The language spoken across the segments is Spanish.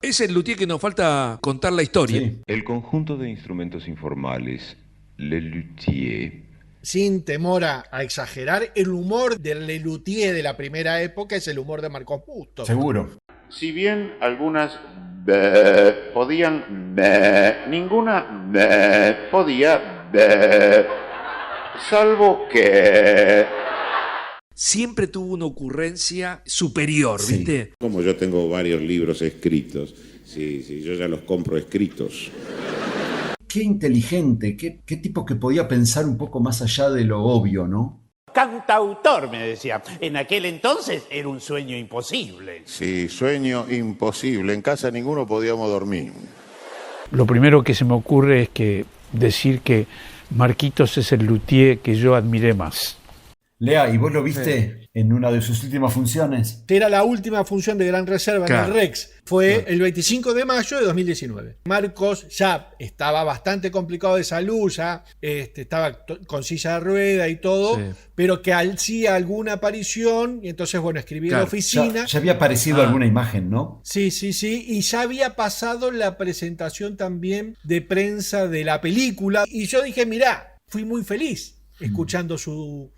Es el luthier que nos falta contar la historia. Sí. El conjunto de instrumentos informales, Le Luthier, Sin temor a exagerar, el humor del Lelutier de la primera época es el humor de Marcos Busto. Seguro. Si bien algunas podían, ninguna podía, salvo que... Siempre tuvo una ocurrencia superior, Sí. ¿viste? Como yo tengo varios libros escritos, sí, yo ya los compro escritos. Qué inteligente, qué tipo que podía pensar un poco más allá de lo obvio, ¿no? Cantautor, me decía. En aquel entonces era un sueño imposible. Sí, sueño imposible. En casa ninguno podíamos dormir. Lo primero que se me ocurre es que decir que Marquitos es el luthier que yo admiré más. Lea, ¿y vos lo viste en una de sus últimas funciones? Era la última función de Gran Reserva en Claro. el Rex. Fue el 25 de mayo de 2019. Marcos ya estaba bastante complicado de salud, ya estaba con silla de rueda y todo, Sí. pero que hacía alguna aparición, y entonces, bueno, escribí en la Claro, oficina. Ya había aparecido alguna imagen, ¿no? Sí, y ya había pasado la presentación también de prensa de la película, y yo dije, mirá, fui muy feliz escuchando su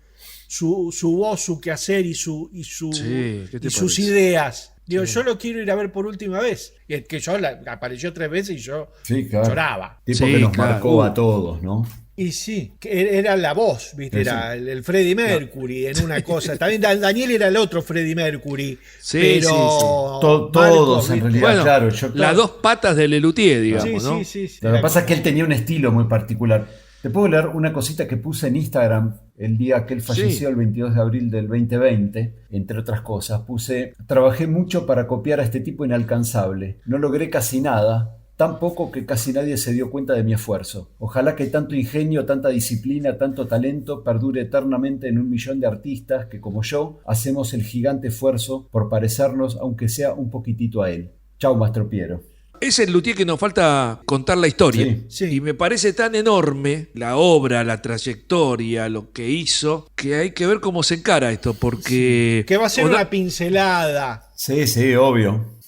voz, su quehacer y Sí, ¿qué te sus parece? ideas. Digo, yo lo quiero ir a ver por última vez. Y que yo apareció 3 veces y yo Sí, claro. lloraba. Tipo Sí, que nos claro. marcó a todos, ¿no? Y sí, que era la voz, ¿viste? Sí, Era el Freddie Mercury en una cosa. También Daniel era el otro Freddie Mercury. Sí, pero sí, sí. Todos, Marcos, en ¿viste? realidad, Bueno, claro. las dos patas del Lelutier, digamos, ¿no? Sí. Lo que pasa es que él tenía un estilo muy particular. Te puedo leer una cosita que puse en Instagram el día que él falleció, Sí. el 22 de abril del 2020, entre otras cosas. Puse, trabajé mucho para copiar a este tipo inalcanzable. No logré casi nada, tan poco que casi nadie se dio cuenta de mi esfuerzo. Ojalá que tanto ingenio, tanta disciplina, tanto talento perdure eternamente en 1.000.000 de artistas que, como yo, hacemos el gigante esfuerzo por parecernos, aunque sea un poquitito a él. Chau, Mastro Piero. Es el luthier que nos falta contar la historia. Sí. Y me parece tan enorme la obra, la trayectoria, lo que hizo, que hay que ver cómo se encara esto, porque... Que va a ser o da- una pincelada. Sí, obvio.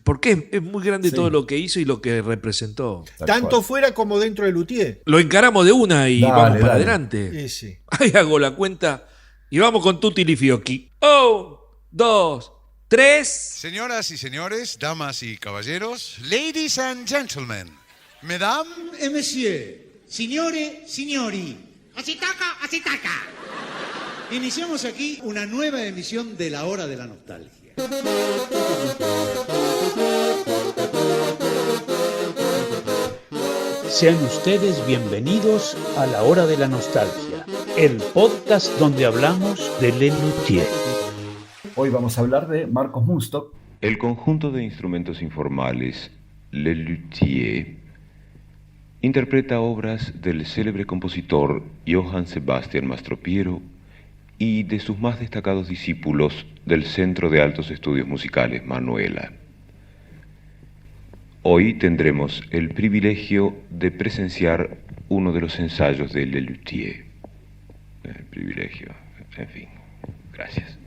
Porque es muy grande Sí. todo lo que hizo y lo que representó. Tal Tanto cual. fuera como dentro de Luthier. Lo encaramos de una y Dale, vamos para dale. adelante. Sí. Ahí hago la cuenta y vamos con Tutti li Fiocchi. 1, 2, 3. Señoras y señores, damas y caballeros, ladies and gentlemen, mesdames et messieurs, signore, signori, Así taca. iniciamos aquí una nueva emisión de La Hora de la Nostalgia. Sean ustedes bienvenidos a La Hora de la Nostalgia, el podcast donde hablamos de Le Luthier. Hoy vamos a hablar de Marcos Mustok. el conjunto de instrumentos informales, Le Luthier, interpreta obras del célebre compositor Johann Sebastian Mastropiero y de sus más destacados discípulos del Centro de Altos Estudios Musicales Manuela. Hoy tendremos el privilegio de presenciar uno de los ensayos de Le Luthier. El privilegio, en fin, gracias.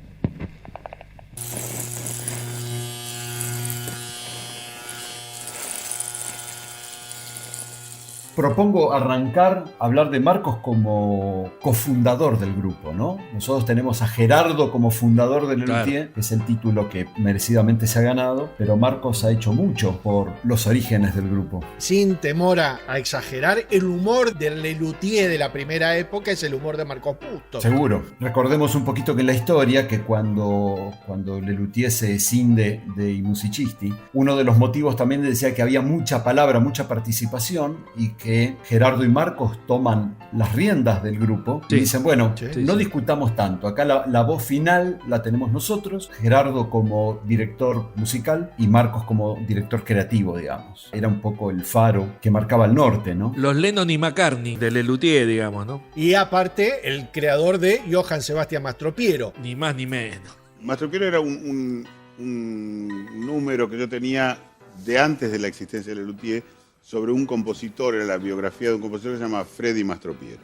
Propongo arrancar a hablar de Marcos como cofundador del grupo, ¿no? Nosotros tenemos a Gerardo como fundador de Le Luthier, que es el título que merecidamente se ha ganado, pero Marcos ha hecho mucho por los orígenes del grupo. Sin temor a exagerar, el humor del Lelutier de la primera época es el humor de Marcos Busto. Seguro. Recordemos un poquito que en la historia, que cuando Le Luthier se escinde de I Musicisti, uno de los motivos también decía que había mucha palabra, mucha participación, y que Gerardo y Marcos toman las riendas del grupo y dicen, bueno, no discutamos tanto, acá la voz final la tenemos nosotros, Gerardo como director musical y Marcos como director creativo, digamos. Era un poco el faro que marcaba el norte, ¿no? Los Lennon y McCartney de Le Luthier, digamos, ¿no? Y aparte, el creador de Johann Sebastian Mastropiero. Ni más ni menos. Mastropiero era un número que yo tenía de antes de la existencia de Le Luthier sobre un compositor, era la biografía de un compositor que se llama Freddie Mastropiero.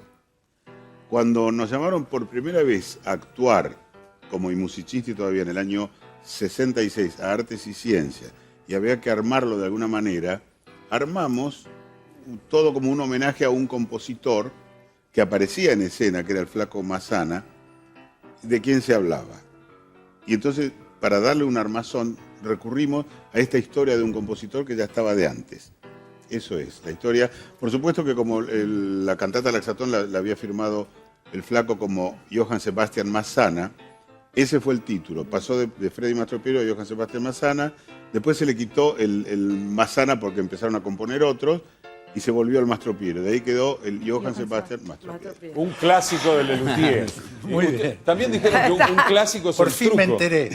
Cuando nos llamaron por primera vez a actuar como I Musicisti todavía en el año 66 a Artes y Ciencias, y había que armarlo de alguna manera, armamos todo como un homenaje a un compositor que aparecía en escena, que era el Flaco Massana, de quien se hablaba. Y entonces, para darle un armazón, recurrimos a esta historia de un compositor que ya estaba de antes. Eso es, la historia. Por supuesto que como la cantata Laxatón la había firmado el Flaco como Johann Sebastian Massana, ese fue el título. Pasó de Freddy Mastropiero a Johann Sebastian Massana, después se le quitó el Massana porque empezaron a componer otros, y se volvió al Mastropiero. De ahí quedó el Johann Sebastian Mastropiero. Un clásico de Lelutier. Muy bien. También dijeron que un clásico es Por el fin truco. me enteré.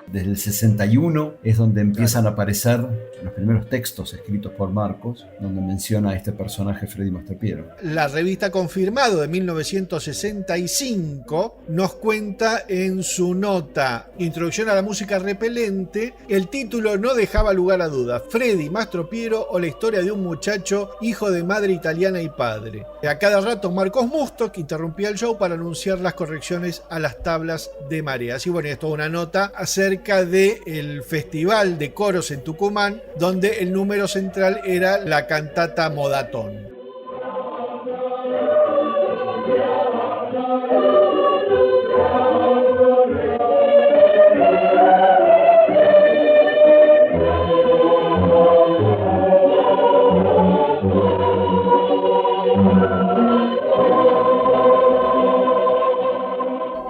Desde el 61 es donde empiezan a aparecer los primeros textos escritos por Marcos, donde menciona a este personaje Freddy Mastropiero. La revista Confirmado de 1965 nos cuenta en su nota Introducción a la música repelente, el título no dejaba lugar a dudas: Freddy Mastropiero o la historia de un muchacho hijo de madre italiana y padre. A cada rato Marcos Mustok interrumpía el show para anunciar las correcciones a las tablas de mareas. Y bueno, esto es una nota acerca del Festival de Coros en Tucumán, donde el número central era la cantata Modatón.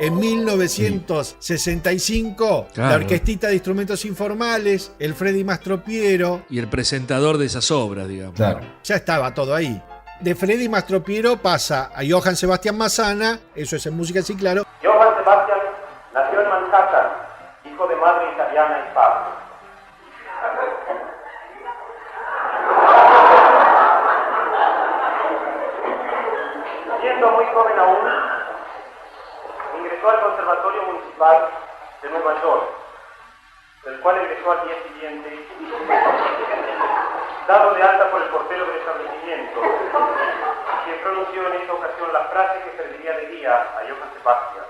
En 1965, Claro. la Orquestita de Instrumentos Informales, el Freddy Mastropiero, Y el presentador de esas obras, digamos. Claro. ya estaba todo ahí. De Freddy Mastropiero pasa a Johann Sebastian Massana, eso es en música, sí, claro. Johann Sebastian nació en Manhattan, hijo de madre italiana y padre. Siendo muy joven aún, ingresó al Conservatorio Municipal de Nueva York, del cual egresó al día siguiente, dado de alta por el portero del establecimiento, quien pronunció en esta ocasión la frase que serviría de guía a Johann Sebastian.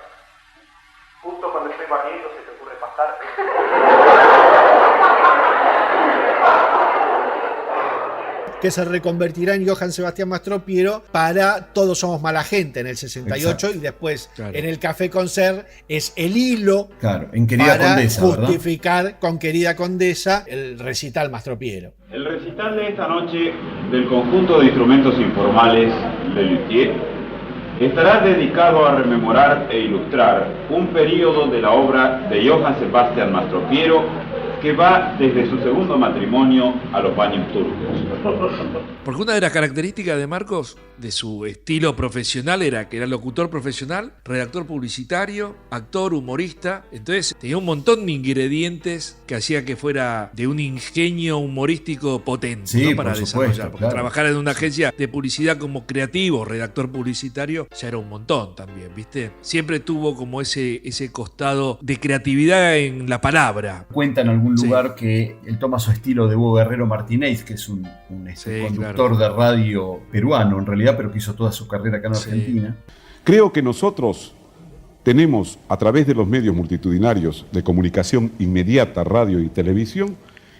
Justo cuando estoy barriendo se te ocurre pasar. Que se reconvertirá en Johann Sebastian Mastropiero para Todos Somos Mala Gente en el 68. Exacto. Y después Claro. en el Café Concert es el hilo Claro, en Querida para Condesa, ¿verdad? justificar con Querida Condesa el recital Mastropiero. El recital de esta noche del conjunto de instrumentos informales Lelutier estará dedicado a rememorar e ilustrar un período de la obra de Johann Sebastian Mastropiero que va desde su segundo matrimonio a los baños turcos. Porque una de las características de Marcos, de su estilo profesional, era que era locutor profesional, redactor publicitario, actor, humorista. Entonces tenía un montón de ingredientes que hacía que fuera de un ingenio humorístico potente, Sí, ¿no? Para por desarrollar. supuesto, Porque claro. trabajar en una agencia de publicidad como creativo, redactor publicitario, ya era un montón también, ¿viste? Siempre tuvo como ese costado de creatividad en la palabra. Cuenta en algún Sí. lugar que él toma su estilo de Hugo Guerrero Martínez, que es un Sí, conductor de radio peruano en realidad, pero que hizo toda su carrera acá en Sí. Argentina. Creo que nosotros tenemos, a través de los medios multitudinarios de comunicación inmediata, radio y televisión,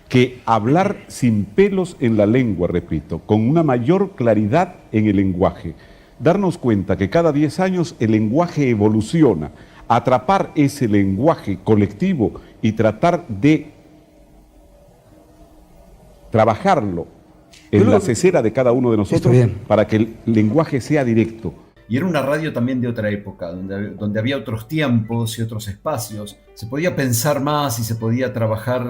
que hablar sin pelos en la lengua, repito, con una mayor claridad en el lenguaje. Darnos cuenta que cada 10 años el lenguaje evoluciona, atrapar ese lenguaje colectivo y tratar de trabajarlo en la cesera de cada uno de nosotros para que el lenguaje sea directo. Y era una radio también de otra época, donde había otros tiempos y otros espacios. Se podía pensar más y se podía trabajar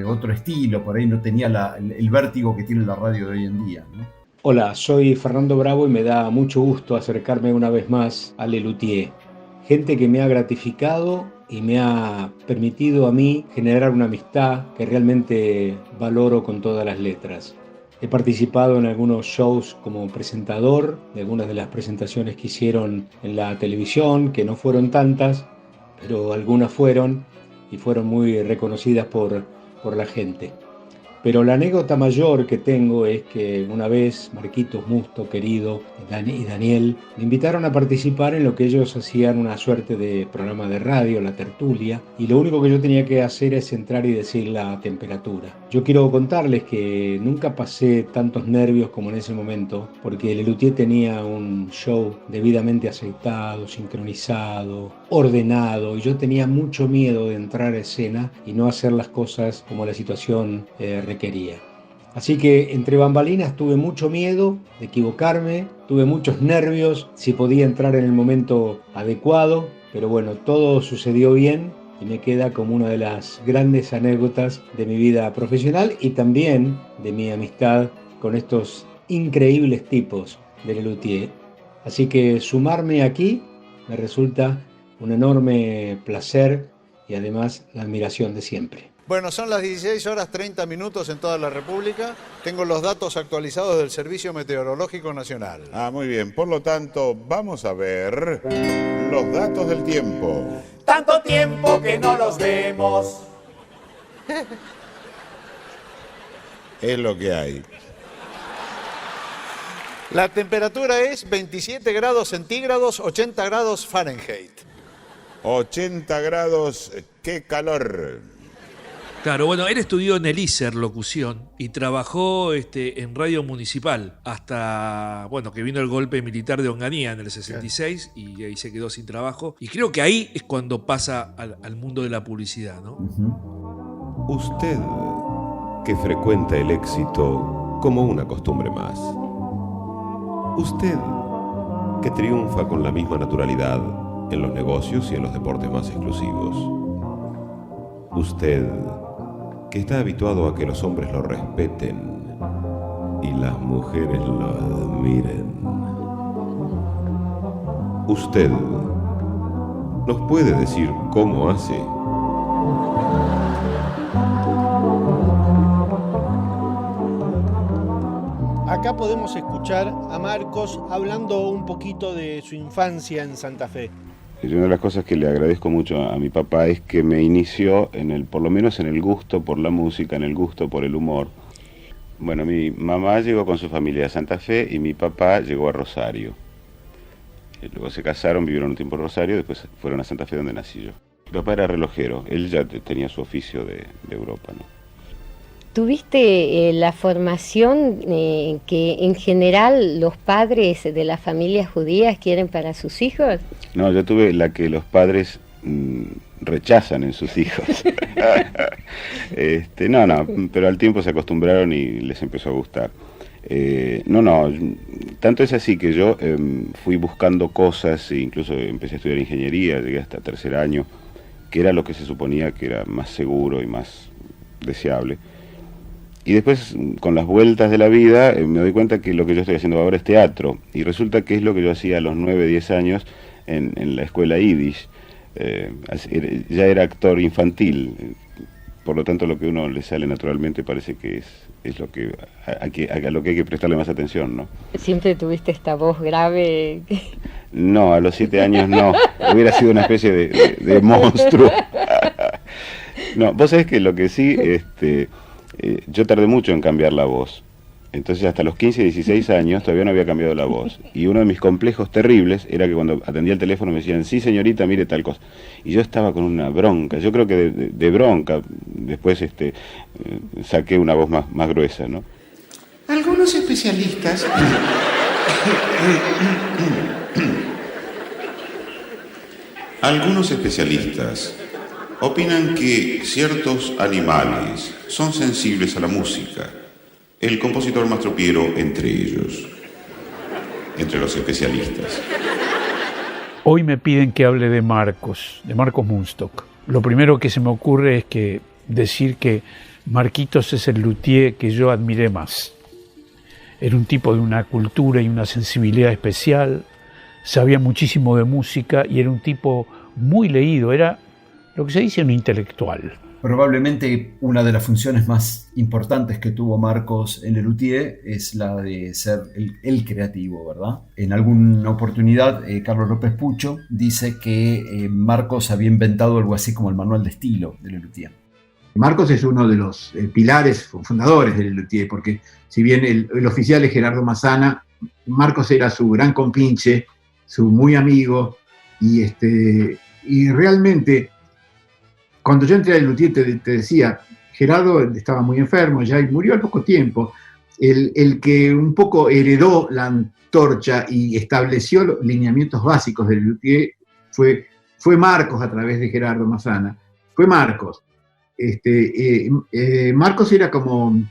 otro estilo, por ahí no tenía el vértigo que tiene la radio de hoy en día, ¿no? Hola, soy Fernando Bravo y me da mucho gusto acercarme una vez más a Lelutier. Gente que me ha gratificado y me ha permitido a mí generar una amistad que realmente valoro con todas las letras. He participado en algunos shows como presentador, de algunas de las presentaciones que hicieron en la televisión, que no fueron tantas, pero algunas fueron y fueron muy reconocidas por la gente. Pero la anécdota mayor que tengo es que una vez Marquitos Musto, querido, y Daniel me invitaron a participar en lo que ellos hacían una suerte de programa de radio, La Tertulia, y lo único que yo tenía que hacer es entrar y decir la temperatura. Yo quiero contarles que nunca pasé tantos nervios como en ese momento, porque Lelutier tenía un show debidamente aceitado, sincronizado, ordenado, y yo tenía mucho miedo de entrar a escena y no hacer las cosas como la situación requería. Así que entre bambalinas tuve mucho miedo de equivocarme, tuve muchos nervios si podía entrar en el momento adecuado, pero bueno, todo sucedió bien y me queda como una de las grandes anécdotas de mi vida profesional y también de mi amistad con estos increíbles tipos de Lelutier. Así que sumarme aquí me resulta un enorme placer y además la admiración de siempre. Bueno, son las 16 horas 30 minutos en toda la República. Tengo los datos actualizados del Servicio Meteorológico Nacional. Muy bien. Por lo tanto, vamos a ver los datos del tiempo. Tanto tiempo que no los vemos. Es lo que hay. La temperatura es 27 grados centígrados, 80 grados Fahrenheit. 80 grados, qué calor. Claro, bueno, él estudió en el ISER locución y trabajó en radio municipal hasta, bueno, que vino el golpe militar de Onganía en el 66 y ahí se quedó sin trabajo. Y creo que ahí es cuando pasa al mundo de la publicidad, ¿no? Usted que frecuenta el éxito como una costumbre más. Usted que triunfa con la misma naturalidad en los negocios y en los deportes más exclusivos. Usted que está habituado a que los hombres lo respeten y las mujeres lo admiren. Usted nos puede decir cómo hace. Acá podemos escuchar a Marcos hablando un poquito de su infancia en Santa Fe. Y una de las cosas que le agradezco mucho a mi papá es que me inició, por lo menos en el gusto por la música, en el gusto por el humor. Bueno, mi mamá llegó con su familia a Santa Fe y mi papá llegó a Rosario. Luego se casaron, vivieron un tiempo en Rosario, después fueron a Santa Fe donde nací yo. Mi papá era relojero, él ya tenía su oficio de Europa, ¿no? ¿Tuviste la formación que en general los padres de las familias judías quieren para sus hijos? No, yo tuve la que los padres rechazan en sus hijos. No, pero al tiempo se acostumbraron y les empezó a gustar. Tanto es así que yo fui buscando cosas, e incluso empecé a estudiar ingeniería, llegué hasta tercer año, que era lo que se suponía que era más seguro y más deseable. Y después, con las vueltas de la vida, me doy cuenta que lo que yo estoy haciendo ahora es teatro. Y resulta que es lo que yo hacía a los 9, 10 años en la escuela Yiddish. Ya era actor infantil. Por lo tanto, lo que uno le sale naturalmente parece que es lo que a lo que hay que prestarle más atención, ¿no? ¿Siempre tuviste esta voz grave? No, a los 7 años no. Hubiera sido una especie de monstruo. No, vos sabés que lo que sí... yo tardé mucho en cambiar la voz. Entonces hasta los 15, 16 años todavía no había cambiado la voz. Y uno de mis complejos terribles era que cuando atendía el teléfono me decían, sí señorita, mire tal cosa. Y yo estaba con una bronca. Yo creo que de bronca después saqué una voz más gruesa, ¿no? Algunos especialistas... Algunos especialistas opinan que ciertos animales son sensibles a la música. El compositor Mastropiero entre ellos, entre los especialistas. Hoy me piden que hable de Marcos Munstock. Lo primero que se me ocurre es decir que Marquitos es el luthier que yo admiré más. Era un tipo de una cultura y una sensibilidad especial, sabía muchísimo de música y era un tipo muy leído, era lo que se dice un intelectual. Probablemente una de las funciones más importantes que tuvo Marcos en Lelutier es la de ser el creativo, ¿verdad? En alguna oportunidad, Carlos López Pucho dice que Marcos había inventado algo así como el manual de estilo de Lelutier. Marcos es uno de los pilares fundadores del Lelutier, porque si bien el oficial es Gerardo Massana, Marcos era su gran compinche, su muy amigo, y realmente, cuando yo entré al Lelutier, te decía, Gerardo estaba muy enfermo ya y murió al poco tiempo. El que un poco heredó la antorcha y estableció los lineamientos básicos del Lelutier fue Marcos a través de Gerardo Massana. Fue Marcos. Marcos era como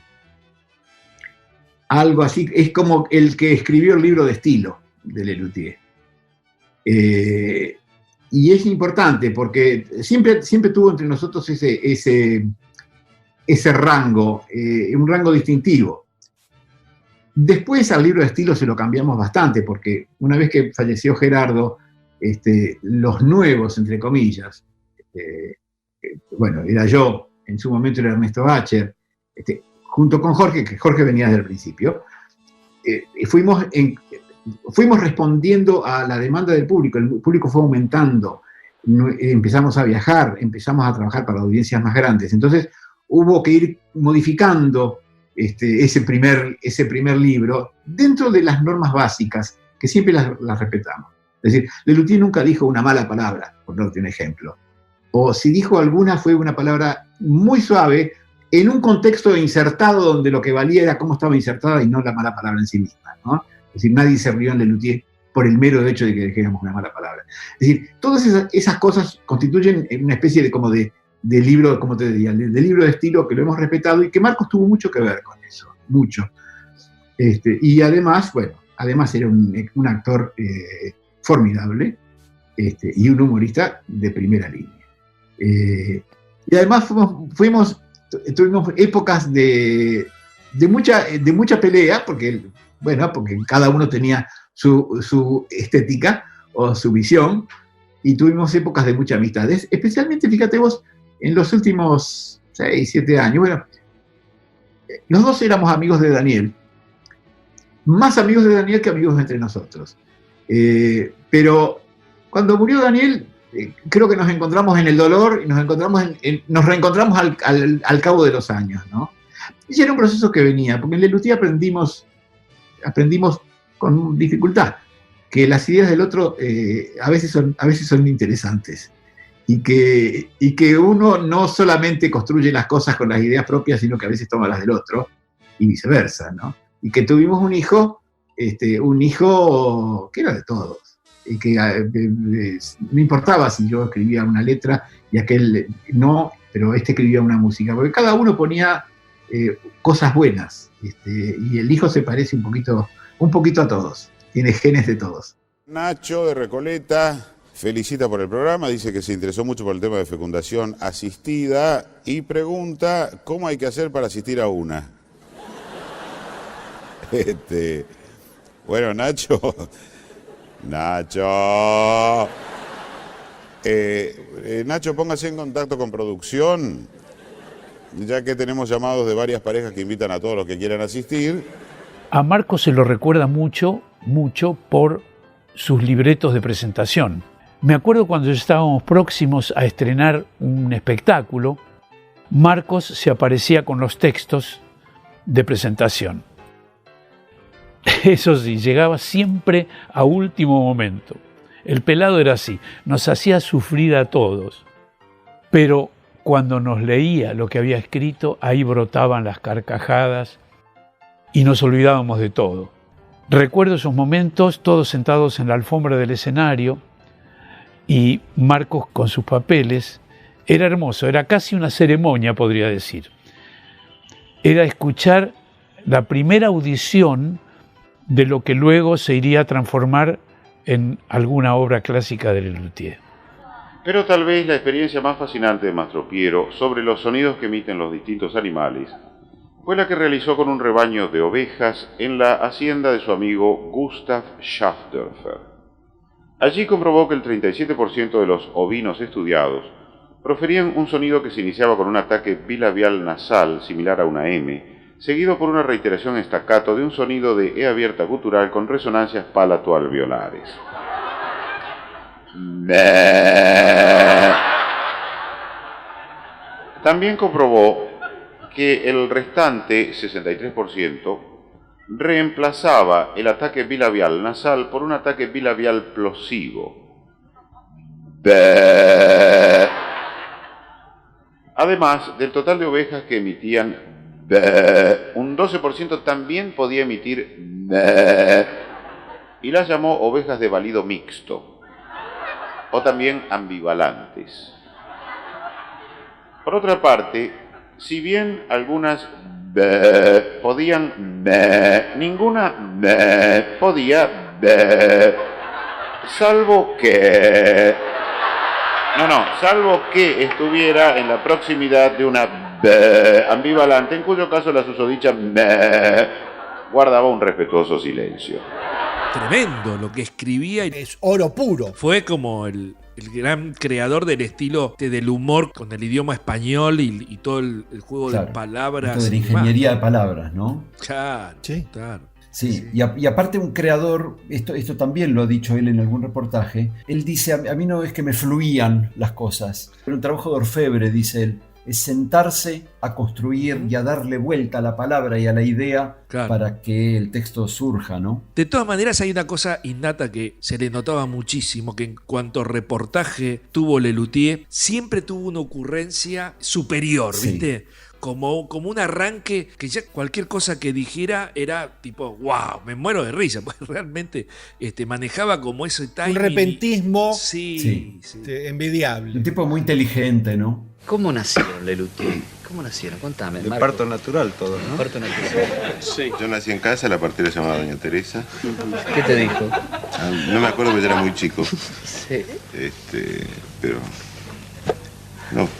algo así, es como el que escribió el libro de estilo de Lelutier. Y es importante porque siempre tuvo entre nosotros ese rango, un rango distintivo. Después al libro de estilo se lo cambiamos bastante, porque una vez que falleció Gerardo, los nuevos, entre comillas, bueno, era yo, en su momento era Ernesto Bacher, junto con Jorge, que Jorge venía desde el principio, fuimos respondiendo a la demanda del público. El público fue aumentando, empezamos a viajar, empezamos a trabajar para audiencias más grandes. Entonces hubo que ir modificando ese primer libro dentro de las normas básicas, que siempre las respetamos. Es decir, Lelutier nunca dijo una mala palabra, por darte un ejemplo. O si dijo alguna, fue una palabra muy suave, en un contexto insertado donde lo que valía era cómo estaba insertada y no la mala palabra en sí misma, ¿no? Es decir, nadie se rió en Lelutier por el mero hecho de que dijéramos una mala palabra. Es decir, todas esas cosas constituyen una especie de libro, como te diría, de libro de estilo que lo hemos respetado y que Marcos tuvo mucho que ver con eso, mucho. Y además, bueno, era un actor formidable y un humorista de primera línea. Y además tuvimos épocas de mucha pelea, porque cada uno tenía su estética o su visión, y tuvimos épocas de mucha amistad. Especialmente, fíjate vos, en los últimos 6, 7 años, bueno, los dos éramos amigos de Daniel, más amigos de Daniel que amigos entre nosotros. Pero cuando murió Daniel, creo que nos encontramos en el dolor y nos reencontramos al cabo de los años, ¿no? Y era un proceso que venía, porque en Lelutier aprendimos con dificultad que las ideas del otro a veces son interesantes y que uno no solamente construye las cosas con las ideas propias, sino que a veces toma las del otro y viceversa, ¿no? Y que tuvimos un hijo que era de todos. Y que no importaba si yo escribía una letra y aquel no, pero escribía una música, porque cada uno ponía cosas buenas, y el hijo se parece un poquito a todos, tiene genes de todos. Nacho de Recoleta felicita por el programa, dice que se interesó mucho por el tema de fecundación asistida y pregunta cómo hay que hacer para asistir a una. Bueno, Nacho, póngase en contacto con producción, ya que tenemos llamados de varias parejas que invitan a todos los que quieran asistir. A Marcos se lo recuerda mucho por sus libretos de presentación. Me acuerdo cuando estábamos próximos a estrenar un espectáculo, Marcos se aparecía con los textos de presentación. Eso sí, llegaba siempre a último momento. El pelado era así, nos hacía sufrir a todos. Pero cuando nos leía lo que había escrito, ahí brotaban las carcajadas y nos olvidábamos de todo. Recuerdo esos momentos, todos sentados en la alfombra del escenario y Marcos con sus papeles. Era hermoso, era casi una ceremonia, podría decir. Era escuchar la primera audición de lo que luego se iría a transformar en alguna obra clásica de Lelutier. Pero tal vez la experiencia más fascinante de Mastropiero sobre los sonidos que emiten los distintos animales fue la que realizó con un rebaño de ovejas en la hacienda de su amigo Gustav Schaffdörfer. Allí comprobó que el 37% de los ovinos estudiados proferían un sonido que se iniciaba con un ataque bilabial nasal similar a una M, seguido por una reiteración staccato de un sonido de E abierta gutural con resonancias palatoalveolares. También comprobó que el restante 63% reemplazaba el ataque bilabial nasal por un ataque bilabial plosivo. Además, del total de ovejas que emitían un 12% también podía emitir y las llamó ovejas de balido mixto o también ambivalentes. Por otra parte, si bien algunas podían, ninguna podía, salvo que estuviera en la proximidad de una ambivalente, en cuyo caso la susodicha guardaba un respetuoso silencio. Tremendo lo que escribía. Es oro puro. Fue como el gran creador del estilo del humor con el idioma español y todo el juego de palabras. Todo de la ingeniería de palabras, ¿no? Claro, sí. Claro. Sí, y aparte un creador, esto también lo ha dicho él en algún reportaje, él dice, a mí no es que me fluían las cosas, pero un trabajo de orfebre, dice él, es sentarse a construir y a darle vuelta a la palabra y a la idea para que el texto surja, ¿no? De todas maneras hay una cosa innata que se le notaba muchísimo, que en cuanto reportaje tuvo Lelutier, siempre tuvo una ocurrencia superior, ¿viste? Como un arranque que ya cualquier cosa que dijera era tipo, wow, me muero de risa, porque realmente manejaba como ese timing. Un repentismo sí. envidiable. Un tipo muy inteligente, ¿no? ¿Cómo nacieron Lelutier? ¿Cómo nacieron? Contame, De Marco. parto natural todo, ¿no? Parto natural. Sí. Yo nací en casa, la partera se llamaba Doña Teresa. ¿Qué te dijo? No me acuerdo porque yo era muy chico. Sí. Pero...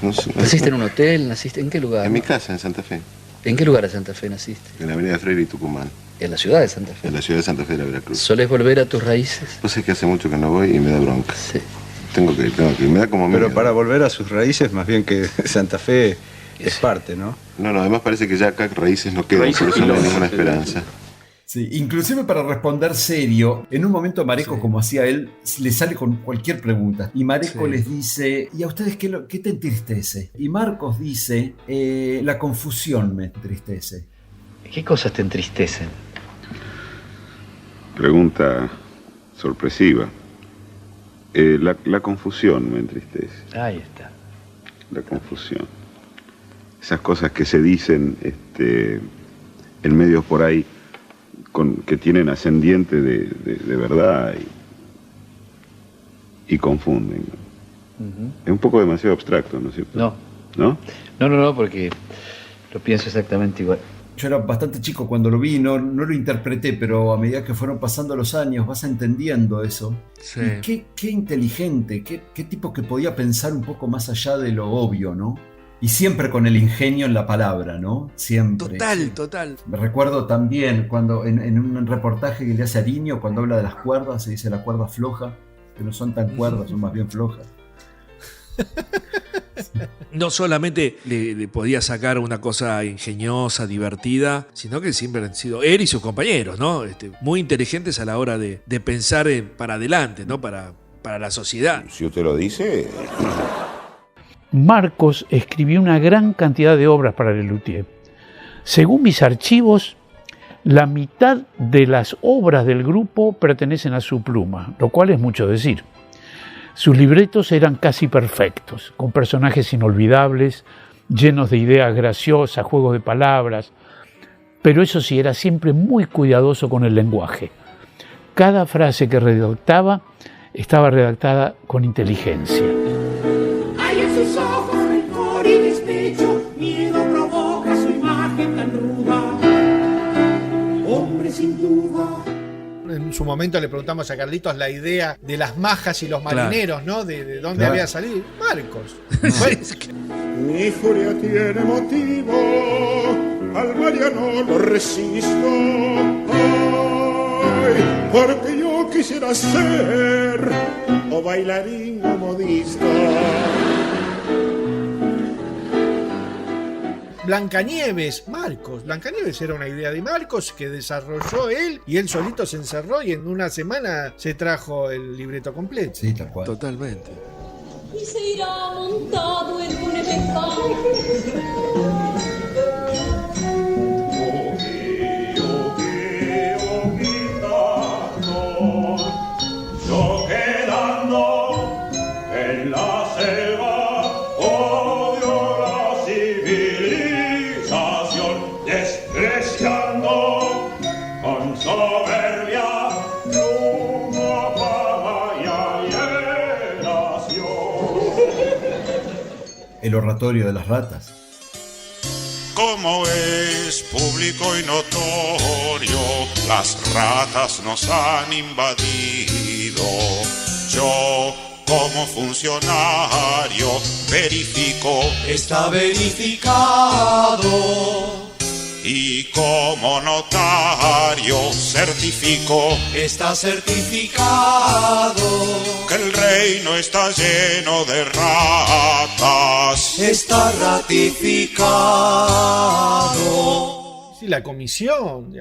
No sé. ¿Naciste en un hotel? ¿Naciste en qué lugar? En mi casa, en Santa Fe. ¿En qué lugar de Santa Fe naciste? En la avenida Freire y Tucumán. ¿En la ciudad de Santa Fe? En la ciudad de Santa Fe de la Veracruz. ¿Solés volver a tus raíces? Pues es que hace mucho que no voy y me da bronca. Sí. Tengo que me da como miedo. Pero para volver a sus raíces, más bien que Santa Fe es parte, ¿no? No, además parece que ya acá raíces no quedan, por eso no hay ninguna esperanza. Sí, inclusive para responder serio, en un momento Mareco, como hacía él, le sale con cualquier pregunta. Y Mareco les dice, ¿y a ustedes qué te entristece? Y Marcos dice, la confusión me entristece. ¿Qué cosas te entristecen? Pregunta sorpresiva. La confusión me entristece. Ahí está. La confusión. Esas cosas que se dicen en medios por ahí que tienen ascendiente de verdad y confunden. Es un poco demasiado abstracto, ¿no es cierto? No, porque lo pienso exactamente igual. Yo era bastante chico cuando lo vi, no lo interpreté, pero a medida que fueron pasando los años vas entendiendo eso. Sí. Y qué inteligente, qué tipo que podía pensar un poco más allá de lo obvio, ¿no? Y siempre con el ingenio en la palabra, ¿no? Siempre. Total. Me recuerdo también cuando en un reportaje que le hace a Ariño, cuando habla de las cuerdas, se dice la cuerda floja, que no son tan cuerdas, son más bien flojas. No solamente le podía sacar una cosa ingeniosa, divertida, sino que siempre han sido él y sus compañeros, ¿no? Muy inteligentes a la hora de pensar para adelante, ¿no? Para la sociedad. Si usted lo dice... Marcos escribió una gran cantidad de obras para Lelutier. Según mis archivos, la mitad de las obras del grupo pertenecen a su pluma, lo cual es mucho decir. Sus libretos eran casi perfectos, con personajes inolvidables, llenos de ideas graciosas, juegos de palabras, pero eso sí, era siempre muy cuidadoso con el lenguaje. Cada frase que redactaba estaba redactada con inteligencia. Hay en sus ojos rencor y despecho, miedo provoca su imagen tan ruda. Hombre sin duda. En su momento le preguntamos a Carlitos la idea de las majas y los marineros, ¿no? De dónde había salido. Marcos. Mi furia tiene motivo, al mar ya no lo resisto. Ay, porque yo quisiera ser o bailarín o modista. Blancanieves, Marcos. Blancanieves era una idea de Marcos que desarrolló él y él solito se encerró y en una semana se trajo el libreto completo. Sí, tal cual. Totalmente. y se irá montado en un elefante. Yo quedando en la selva odio la civilización, despreciando con soberbia una fama y alienación. El oratorio de las ratas. Como es público y notorio, las ratas nos han invadido. Yo, como funcionario, verifico. Está verificado. Y como notario, certifico. Está certificado. Que el reino está lleno de ratas. Está ratificado. Sí, la comisión.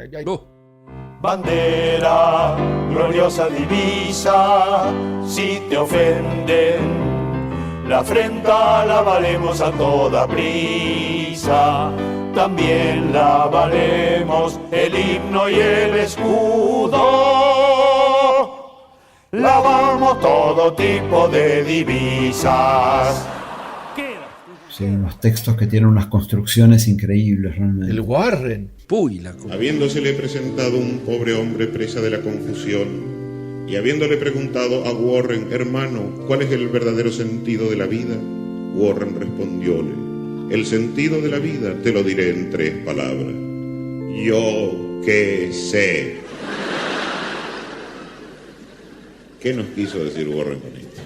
Bandera, gloriosa divisa, si te ofenden, la afrenta la valemos a toda prisa. También la valemos el himno y el escudo. Lavamos todo tipo de divisas. Sí, unos textos que tienen unas construcciones increíbles realmente. El Warren. Habiéndosele presentado un pobre hombre presa de la confusión, y habiéndole preguntado a Warren, hermano, ¿cuál es el verdadero sentido de la vida? Warren respondióle, el sentido de la vida te lo diré en 3 palabras. Yo qué sé. ¿Qué nos quiso decir Warren con esto?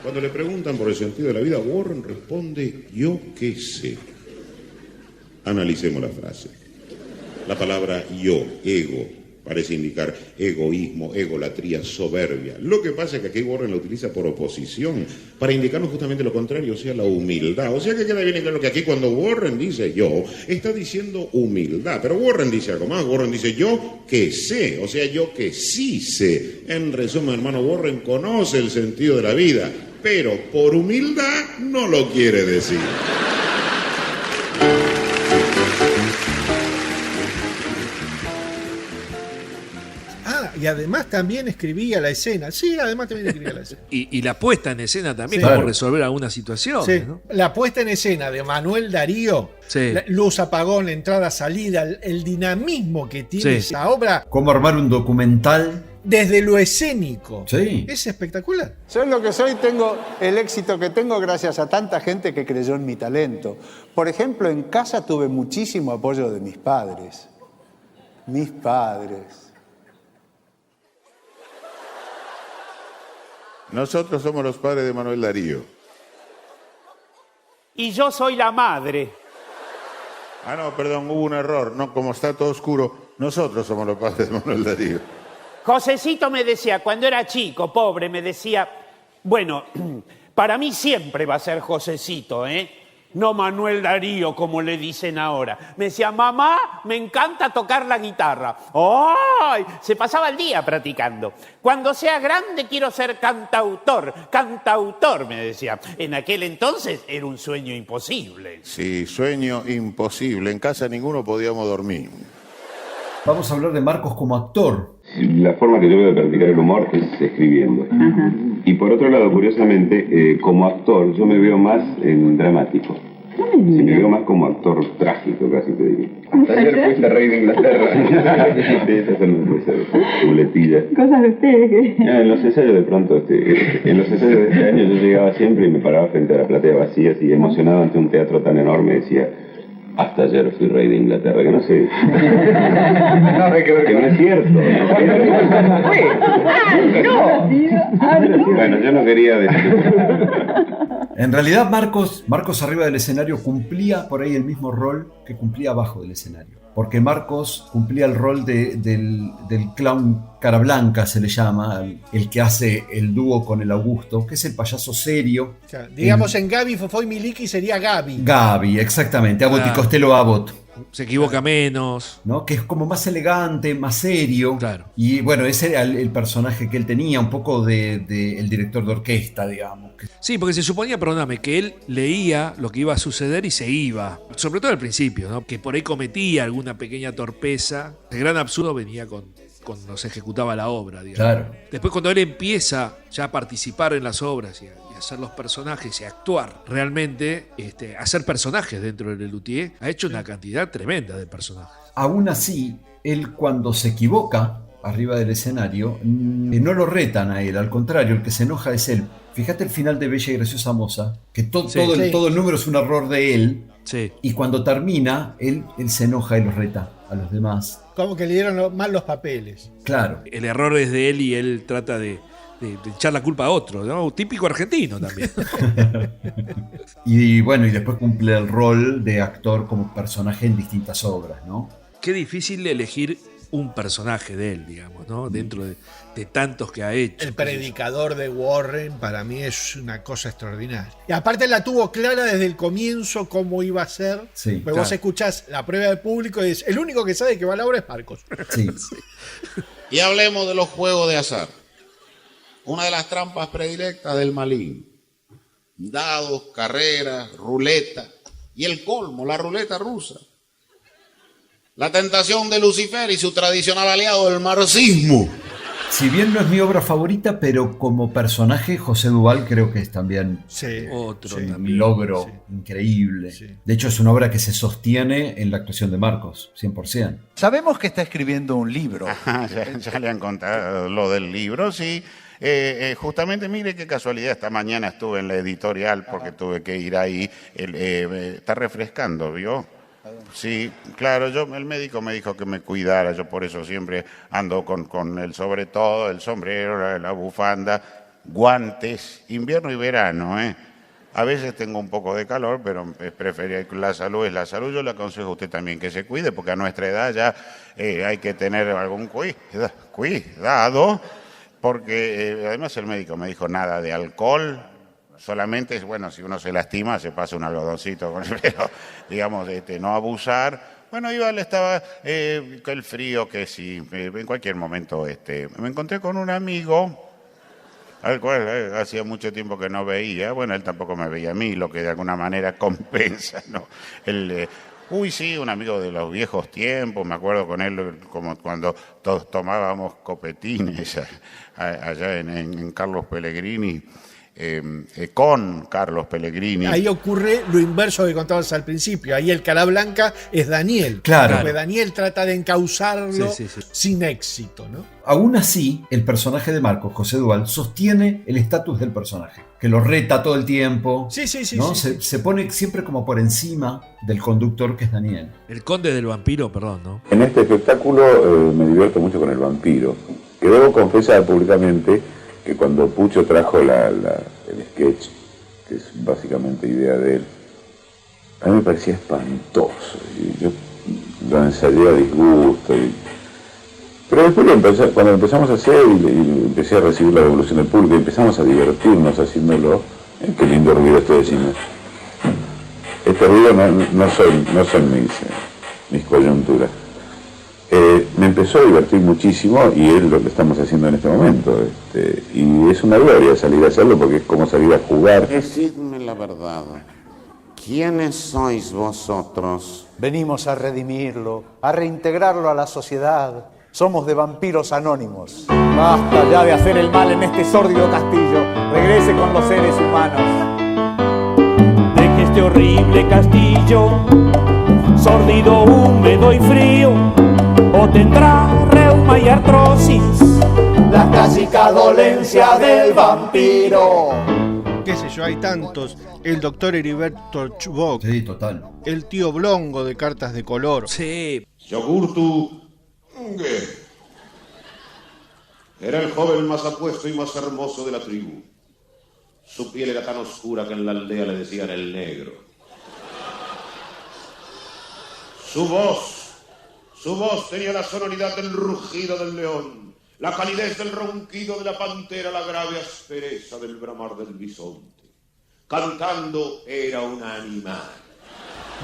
Cuando le preguntan por el sentido de la vida, Warren responde, yo qué sé. Analicemos la frase. La palabra yo, ego, parece indicar egoísmo, egolatría, soberbia. Lo que pasa es que aquí Warren lo utiliza por oposición, para indicarnos justamente lo contrario, o sea, la humildad. O sea que queda bien claro que aquí cuando Warren dice yo, está diciendo humildad. Pero Warren dice algo más, Warren dice yo que sé, o sea, yo que sí sé. En resumen, hermano, Warren conoce el sentido de la vida, pero por humildad no lo quiere decir. Y además también escribía la escena. Sí, además también escribía la escena. Y la puesta en escena también, Sí. cómo Claro. resolver algunas situaciones, Sí. ¿no? La puesta en escena de Manuel Darío, Sí. luz, apagón, entrada, salida, el dinamismo que tiene Sí. esa obra Cómo armar un documental. desde lo escénico. Sí. Es espectacular. Soy lo que soy, tengo el éxito que tengo gracias a tanta gente que creyó en mi talento. Por ejemplo, en casa tuve muchísimo apoyo de mis padres. Mis padres. Nosotros somos los padres de Manuel Darío. Y yo soy la madre. Ah, no, perdón, hubo un error. No, como está todo oscuro, nosotros somos los padres de Manuel Darío. Josecito me decía, cuando era chico, pobre, me decía, bueno, para mí siempre va a ser Josecito, ¿eh? No Manuel Darío, como le dicen ahora. Me decía, mamá, me encanta tocar la guitarra. ¡Ay! Se pasaba el día practicando. Cuando sea grande quiero ser cantautor. Cantautor, me decía. En aquel entonces era un sueño imposible. Sí, sueño imposible. En casa ninguno podíamos dormir. Vamos a hablar de Marcos como actor. La forma que yo veo de practicar el humor es escribiendo. Y por otro lado, curiosamente, como actor, yo me veo más en dramático. Sí, me veo más como actor trágico, casi te diría. Hasta ayer fuiste rey de Inglaterra. Sí, esas son muletillas. Cosas de ustedes. En los ensayos de pronto, en los ensayos de este año yo llegaba siempre y me paraba frente a la platea vacía, así emocionado ante un teatro tan enorme, decía... Hasta ayer fui rey de Inglaterra, que no sé. No, hay que ver que no es cierto. Bueno, yo no quería decir. En realidad Marcos arriba del escenario cumplía por ahí el mismo rol que cumplía abajo del escenario. Porque Marcos cumplía el rol del clown cara blanca, se le llama, el que hace el dúo con el Augusto, que es el payaso serio. O sea, digamos en Gaby, Fofó y Miliki sería Gaby. Gaby, exactamente, Abbott y Costello Abbott. Se equivoca menos. ¿no? Que es como más elegante, más serio. Claro. Y bueno, ese era el personaje que él tenía, un poco de el director de orquesta, digamos. Sí, porque se suponía, perdóname, que él leía lo que iba a suceder y se iba. Sobre todo al principio, ¿no? Que por ahí cometía alguna pequeña torpeza. El gran absurdo venía cuando se ejecutaba la obra, digamos. Claro. Después, cuando él empieza ya a participar en las obras y a hacer los personajes y a actuar realmente, a hacer personajes dentro de Lelutier, ha hecho una cantidad tremenda de personajes. Aún así, él cuando se equivoca arriba del escenario, no lo retan a él, al contrario, el que se enoja es él. Fíjate el final de Bella y Graciosa Moza, que todo el número es un error de él, y cuando termina, él se enoja y los reta a los demás. Como que le dieron mal los papeles. Claro. El error es de él y él trata de echar la culpa a otro, ¿no? Típico argentino también. Y bueno, y después cumple el rol de actor como personaje en distintas obras, ¿no? Qué difícil elegir un personaje de él, digamos, ¿no? Dentro de tantos que ha hecho. El predicador de Warren para mí es una cosa extraordinaria. Y aparte la tuvo clara desde el comienzo cómo iba a ser. Sí, pues vos escuchás la prueba del público y es el único que sabe que va a la obra es Marcos. Sí. Y hablemos de los juegos de azar. Una de las trampas predilectas del maligno. Dados, carreras, ruleta y el colmo, la ruleta rusa. La tentación de Lucifer y su tradicional aliado, el marxismo. Si bien no es mi obra favorita, pero como personaje, José Duval creo que es también otro un logro increíble. Sí. De hecho, es una obra que se sostiene en la actuación de Marcos, 100%. Sabemos que está escribiendo un libro. Ya le han contado lo del libro, sí. Justamente, mire qué casualidad, esta mañana estuve en la editorial porque tuve que ir ahí. Está refrescando, ¿vio? Sí, claro, el médico me dijo que me cuidara, yo por eso siempre ando con el sobre todo, el sombrero, la bufanda, guantes, invierno y verano, A veces tengo un poco de calor, pero es preferible, la salud es la salud. Yo le aconsejo a usted también que se cuide, porque a nuestra edad ya hay que tener algún cuidado, porque además el médico me dijo nada de alcohol. Solamente, bueno, si uno se lastima, se pasa un algodoncito, pero digamos, no abusar. Bueno, igual estaba el frío, que sí, en cualquier momento me encontré con un amigo, al cual hacía mucho tiempo que no veía. Bueno, él tampoco me veía a mí, lo que de alguna manera compensa, ¿no? Sí, un amigo de los viejos tiempos, me acuerdo con él como cuando todos tomábamos copetines allá en Carlos Pellegrini. Con Carlos Pellegrini. Ahí ocurre lo inverso que contabas al principio. Ahí el cara blanca es Daniel. Claro. Porque Daniel trata de encauzarlo sin éxito, ¿no? Aún así, el personaje de Marcos, José Duval, sostiene el estatus del personaje, que lo reta todo el tiempo. ¿no? Se pone siempre como por encima del conductor, que es Daniel. El conde del vampiro, perdón, ¿no? En este espectáculo me divierto mucho con el vampiro, que debo confesar públicamente que cuando Pucho trajo el sketch, que es básicamente idea de él, a mí me parecía espantoso. Y yo lo ensayé a disgusto. Pero después cuando empezamos a hacer y empecé a recibir la devolución del público y empezamos a divertirnos haciéndolo, qué lindo ruido estoy diciendo. Este ruido no son mis coyunturas. Me empezó a divertir muchísimo y es lo que estamos haciendo en este momento. Y es una gloria salir a hacerlo porque es como salir a jugar. Decidme la verdad. ¿Quiénes sois vosotros? Venimos a redimirlo, a reintegrarlo a la sociedad. Somos de vampiros anónimos. Basta ya de hacer el mal en este sórdido castillo. Regrese con los seres humanos. Deje este horrible castillo, sórdido, húmedo y frío. O tendrá reuma y artrosis, la clásica dolencia del vampiro. Qué sé yo, hay tantos. El doctor Heriberto Chubok. Sí, total. El tío Blongo de Cartas de Color. Sí. Yogurtu era el joven más apuesto y más hermoso de la tribu. Su piel era tan oscura que en la aldea le decían el negro. Su voz tenía la sonoridad del rugido del león, la calidez del ronquido de la pantera, la grave aspereza del bramar del bisonte. Cantando era un animal.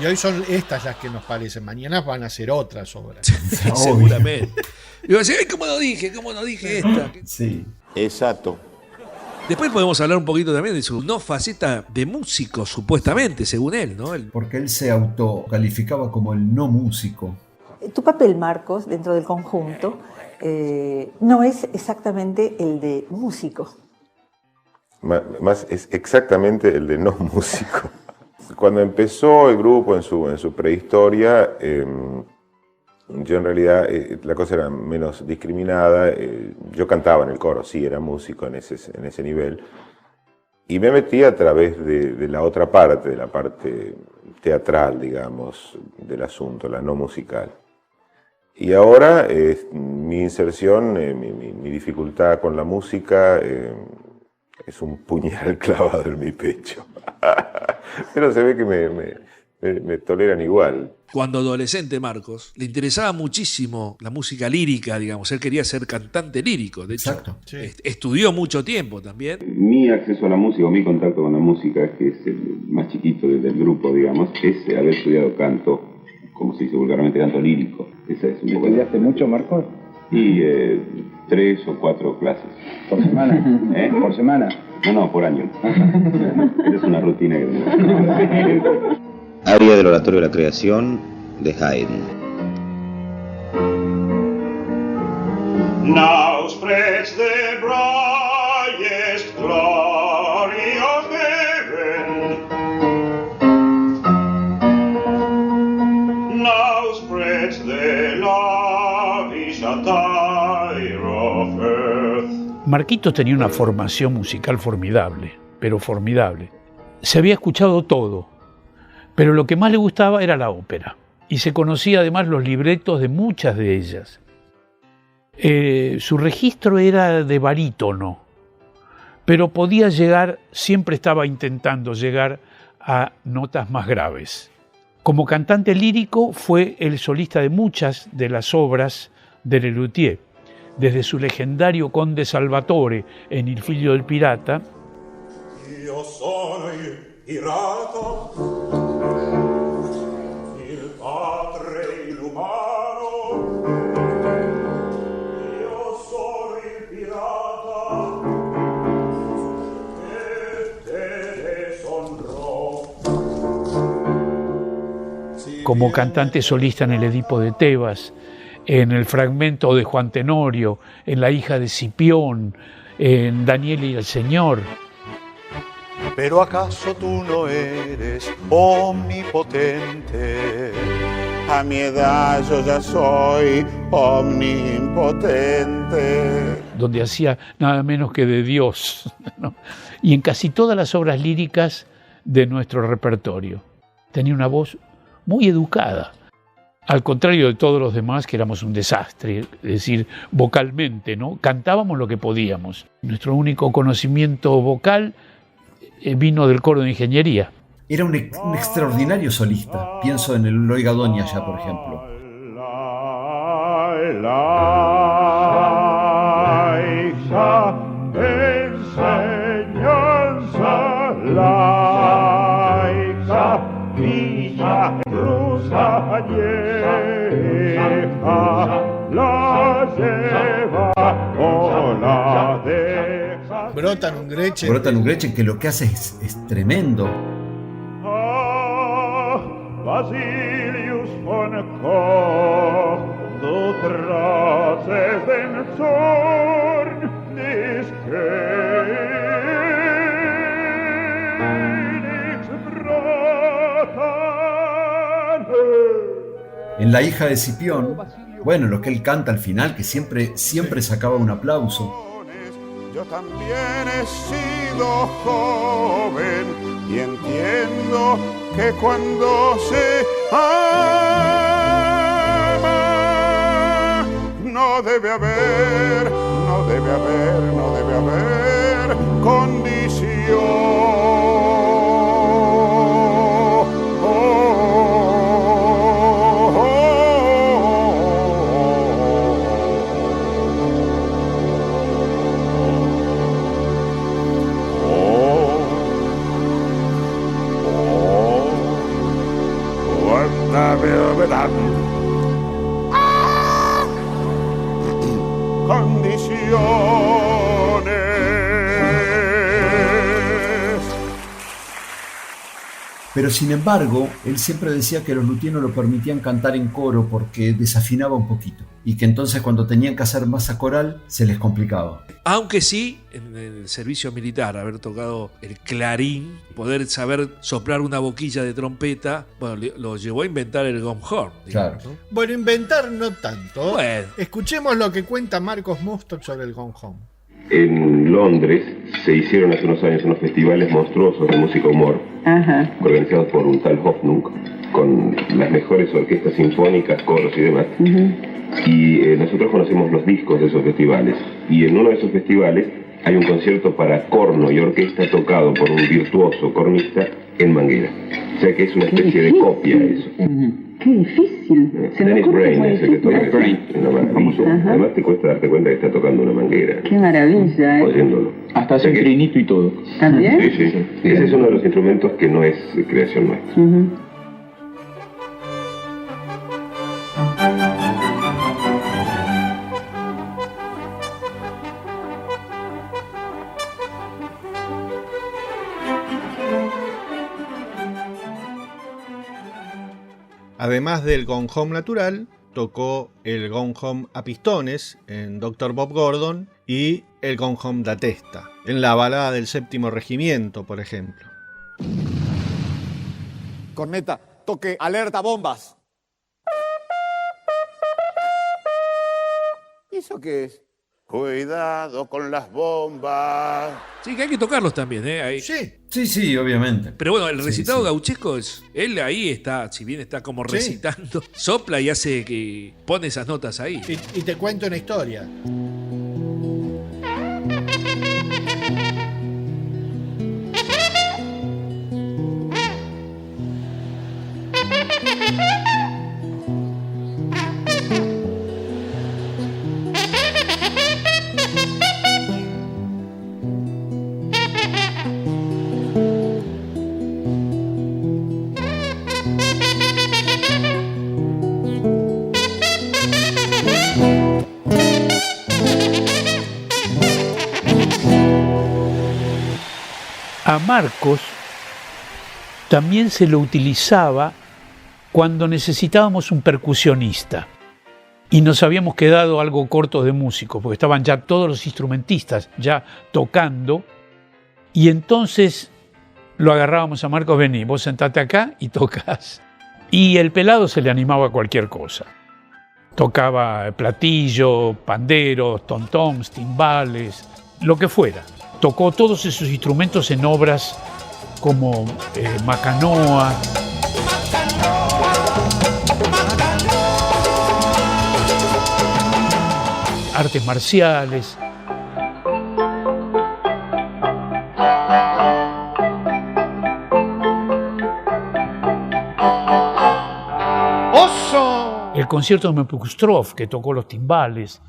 Y hoy son estas las que nos parecen. Mañana van a ser otras obras. Seguramente. Y vos decís, ¿cómo no dije esta? Sí. Exacto. Después podemos hablar un poquito también de su no faceta de músico, supuestamente, según él, ¿no? Porque él se autocalificaba como el no músico. Tu papel, Marcos, dentro del conjunto, no es exactamente el de músico. Más es exactamente el de no músico. Cuando empezó el grupo en su prehistoria, yo en realidad la cosa era menos discriminada. Yo cantaba en el coro, sí, era músico en ese nivel. Y me metí a través de la otra parte, de la parte teatral, digamos, del asunto, la no musical. Y ahora mi inserción, mi dificultad con la música es un puñal clavado en mi pecho. Pero se ve que me toleran igual. Cuando adolescente, Marcos, le interesaba muchísimo la música lírica, digamos. Él quería ser cantante lírico. De hecho, estudió mucho tiempo también. Mi acceso a la música, o mi contacto con la música, que es el más chiquito del grupo, digamos, es haber estudiado canto, como se dice vulgarmente, canto lírico. Esa es un poco. ¿Estudiaste mucho, Marcos? Y 3 o 4 clases. ¿Por semana? ¿Por semana? No, por año. Es una rutina que tenemos. Área del oratorio de la creación de Haydn. Now spreads the brightest glory of heaven. Now spreads the lavish attire of earth. Marquitos tenía una formación musical formidable, pero formidable. Se había escuchado todo, pero lo que más le gustaba era la ópera, y se conocía además los libretos de muchas de ellas. Su registro era de barítono, pero podía llegar, siempre estaba intentando llegar a notas más graves. Como cantante lírico fue el solista de muchas de las obras de Lelutier, desde su legendario Conde Salvatore en Il figlio del pirata. Io sono il pirata, il padre inumano. Io sono il pirata che te deshonrò. Como cantante solista en el Edipo de Tebas, en el fragmento de Juan Tenorio, en La hija de Cipión, en Daniel y el Señor. Pero ¿acaso tú no eres omnipotente? A mi edad yo ya soy omnipotente. Donde hacía nada menos que de Dios, ¿no? Y en casi todas las obras líricas de nuestro repertorio. Tenía una voz muy educada. Al contrario de todos los demás, que éramos un desastre, es decir, vocalmente, ¿no? Cantábamos lo que podíamos. Nuestro único conocimiento vocal vino del coro de ingeniería. Era un extraordinario solista. Pienso en el Loiga Doña ya, por ejemplo. Enseñanza laica, villa rusa vieja, la lleva o la deja. Brotan un Gretchen que lo que hace es tremendo. Basilius von Koch, du trotzest den Zorn des Königs Bratan. En La hija de Cipión, bueno, lo que él canta al final, que siempre sacaba un aplauso. Yo también he sido joven y entiendo que cuando se ama no debe haber condición. Pero sin embargo, él siempre decía que los luthiers no lo permitían cantar en coro porque desafinaba un poquito y que entonces cuando tenían que hacer masa coral se les complicaba. Aunque sí, en el servicio militar, haber tocado el clarín, poder saber soplar una boquilla de trompeta, bueno, lo llevó a inventar el gong horn. Claro. ¿No? Bueno, inventar no tanto. Bueno. Escuchemos lo que cuenta Marcos Mustok sobre el gong horn. En Londres se hicieron hace unos años unos festivales monstruosos de música humor, organizados por un tal Hofnung, con las mejores orquestas sinfónicas, coros y demás. Y nosotros conocemos los discos de esos festivales. Y en uno de esos festivales hay un concierto para corno y orquesta tocado por un virtuoso cornista en Manguera. O sea que es una especie de copia eso. Qué difícil. Dennis Brain es el que toca una maravilla. Además te cuesta darte cuenta que está tocando una manguera. Qué maravilla, oyéndolo. Hasta hace un trinito y todo. ¿También? Sí, sí. Ese es uno de los instrumentos que no es creación nuestra. Además del gong horn natural, tocó el gong horn a pistones en Dr. Bob Gordon y el gong horn da testa, en la balada del Séptimo Regimiento, por ejemplo. Corneta, toque alerta bombas. ¿Y eso qué es? Cuidado con las bombas. Sí, que hay que tocarlos también, ¿eh? Ahí. Sí, obviamente. Pero bueno, el recitado gauchesco es. Él ahí está, si bien está como recitando, sopla y hace que pone esas notas ahí. Y te cuento una historia. A Marcos también se lo utilizaba cuando necesitábamos un percusionista y nos habíamos quedado algo cortos de músicos porque estaban ya todos los instrumentistas ya tocando y entonces lo agarrábamos a Marcos, vení, vos sentate acá y tocas. Y el pelado se le animaba a cualquier cosa. Tocaba platillo, panderos, tom-toms, timbales, lo que fuera. Tocó todos esos instrumentos en obras como Macanoa, artes marciales. ¡Oso! El concierto de Mephustrov, que tocó los timbales.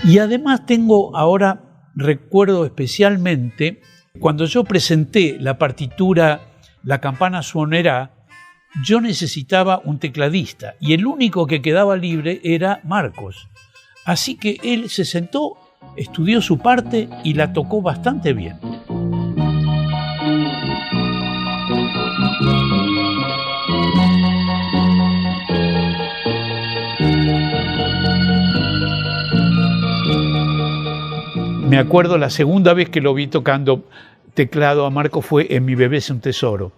Y además recuerdo especialmente, cuando yo presenté la partitura La campana suonerá, yo necesitaba un tecladista y el único que quedaba libre era Marcos. Así que él se sentó, estudió su parte y la tocó bastante bien. Me acuerdo la segunda vez que lo vi tocando teclado a Marco fue en Mi bebé es un tesoro.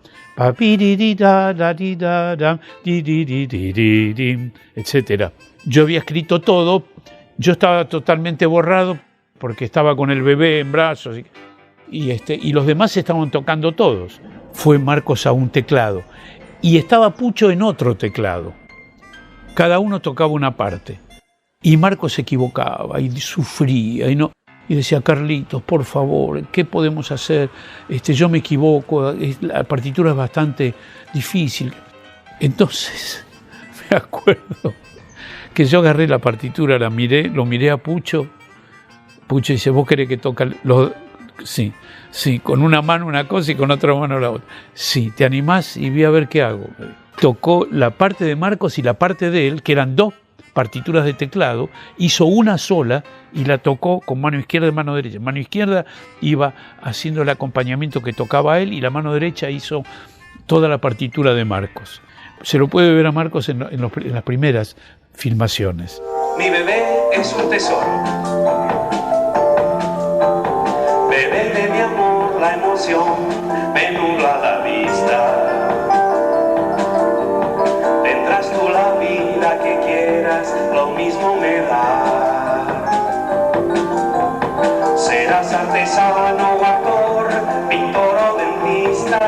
Etcétera. Yo había escrito todo, yo estaba totalmente borrado porque estaba con el bebé en brazos y los demás estaban tocando todos. Fue Marcos a un teclado y estaba Pucho en otro teclado. Cada uno tocaba una parte y Marcos se equivocaba y sufría y decía, Carlitos, por favor, ¿qué podemos hacer? Yo me equivoco, la partitura es bastante difícil. Entonces, me acuerdo que yo agarré la partitura, lo miré a Pucho. Pucho dice, ¿vos querés que toque Sí, con una mano una cosa y con otra mano la otra. Sí, ¿te animás? Y voy a ver qué hago. Tocó la parte de Marcos y la parte de él, que eran 2 partituras de teclado, hizo una sola y la tocó con mano izquierda y mano derecha. Mano izquierda iba haciendo el acompañamiento que tocaba él y la mano derecha hizo toda la partitura de Marcos. Se lo puede ver a Marcos en las primeras filmaciones. Mi bebé es un tesoro. Bebé de mi amor, la emoción me nubla la vista. Tendrás tú la vida que quieras, lo mismo me da. Serás artesano o actor, pintor o dentista.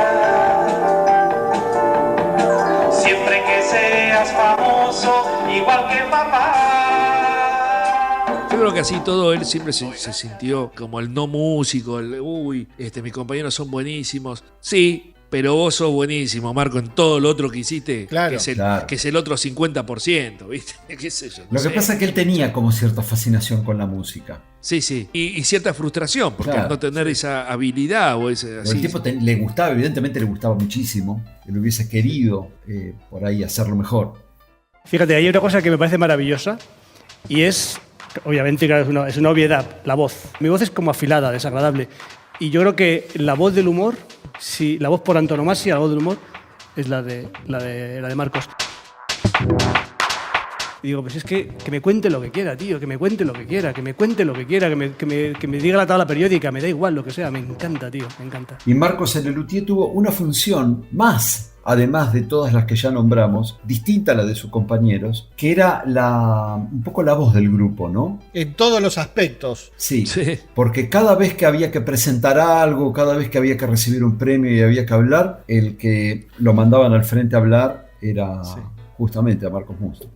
Siempre que seas famoso, igual que papá. Yo creo que así todo él siempre se sintió como el no músico, mis compañeros son buenísimos. Sí, pero vos sos buenísimo, Marco, en todo lo otro que hiciste, claro, que es el otro 50%, ¿viste? ¿Qué sé yo? Lo que pasa es que él tenía como cierta fascinación con la música. Sí. Y cierta frustración, porque al no tener esa habilidad o ese... El tipo le gustaba, evidentemente le gustaba muchísimo, él hubiese querido por ahí hacerlo mejor. Fíjate, hay una cosa que me parece maravillosa y es, obviamente, claro, es una obviedad, la voz. Mi voz es como afilada, desagradable. Y yo creo que la voz del humor, la voz por antonomasia, la voz del humor, es la de Marcos. Y digo, pues es que me cuente lo que quiera, tío, que me cuente lo que quiera, que me diga la tabla periódica, me da igual lo que sea, me encanta, tío, me encanta. Y Marcos en Lelutier tuvo una función más, además de todas las que ya nombramos, distinta a la de sus compañeros, que era un poco la voz del grupo, ¿no? En todos los aspectos. Sí, porque cada vez que había que presentar algo, cada vez que había que recibir un premio y había que hablar, el que lo mandaban al frente a hablar era justamente a Marcos Munstock.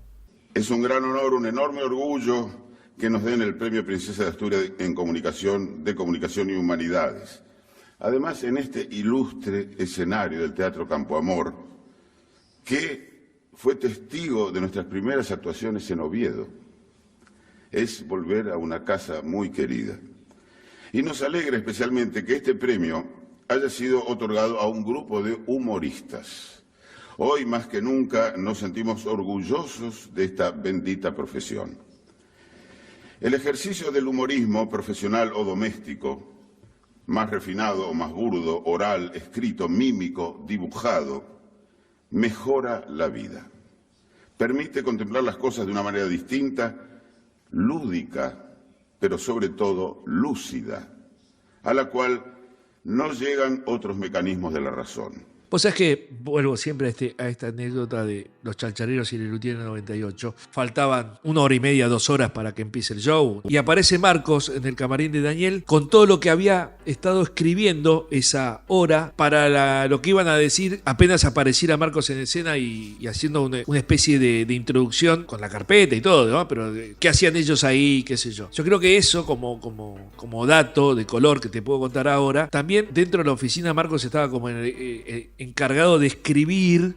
Es un gran honor, un enorme orgullo que nos den el Premio Princesa de Asturias de Comunicación y Humanidades. Además, en este ilustre escenario del Teatro Campo Amor, que fue testigo de nuestras primeras actuaciones en Oviedo, es volver a una casa muy querida. Y nos alegra especialmente que este premio haya sido otorgado a un grupo de humoristas. Hoy más que nunca nos sentimos orgullosos de esta bendita profesión. El ejercicio del humorismo profesional o doméstico, más refinado o más burdo, oral, escrito, mímico, dibujado, mejora la vida. Permite contemplar las cosas de una manera distinta, lúdica, pero sobre todo lúcida, a la cual no llegan otros mecanismos de la razón. Vos sabés que vuelvo siempre a esta anécdota de los Chalchareros y Lelutier en el 98. Faltaban 1 hora y media, 2 horas para que empiece el show. Y aparece Marcos en el camarín de Daniel con todo lo que había estado escribiendo esa hora para lo que iban a decir apenas apareciera Marcos en escena y haciendo una especie de introducción con la carpeta y todo, ¿no? Pero ¿qué hacían ellos ahí? ¿Qué sé yo? Yo creo que eso, como dato de color que te puedo contar ahora, también dentro de la oficina Marcos estaba como encargado de escribir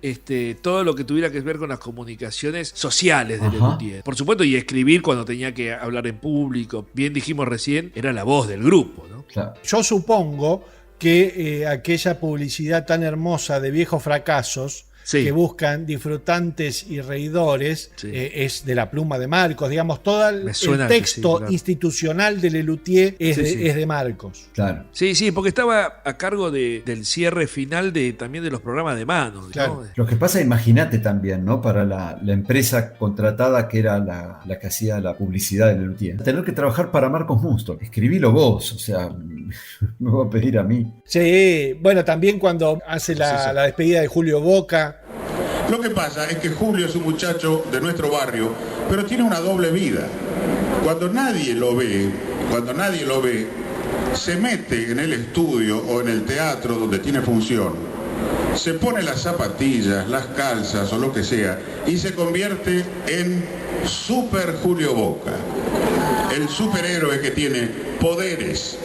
todo lo que tuviera que ver con las comunicaciones sociales de Lelutier. Por supuesto, y escribir cuando tenía que hablar en público. Bien dijimos recién, era la voz del grupo, ¿no? Claro. Yo supongo que aquella publicidad tan hermosa de Viejos Fracasos, que buscan disfrutantes y reidores, es de la pluma de Marcos. Digamos, todo el texto institucional de Lelutier es de Marcos. Claro. Sí, porque estaba a cargo del cierre final también de los programas de mano. Claro. ¿No? Lo que pasa, imagínate también, ¿no? Para la empresa contratada que era la que hacía la publicidad de Lelutier. Tener que trabajar para Marcos Munstock. Escribilo vos, o sea, me va a pedir a mí. Sí, bueno, también cuando hace la despedida de Julio Boca. Lo que pasa es que Julio es un muchacho de nuestro barrio, pero tiene una doble vida. Cuando nadie lo ve, se mete en el estudio o en el teatro donde tiene función, se pone las zapatillas, las calzas o lo que sea y se convierte en Super Julio Boca. El superhéroe que tiene poderes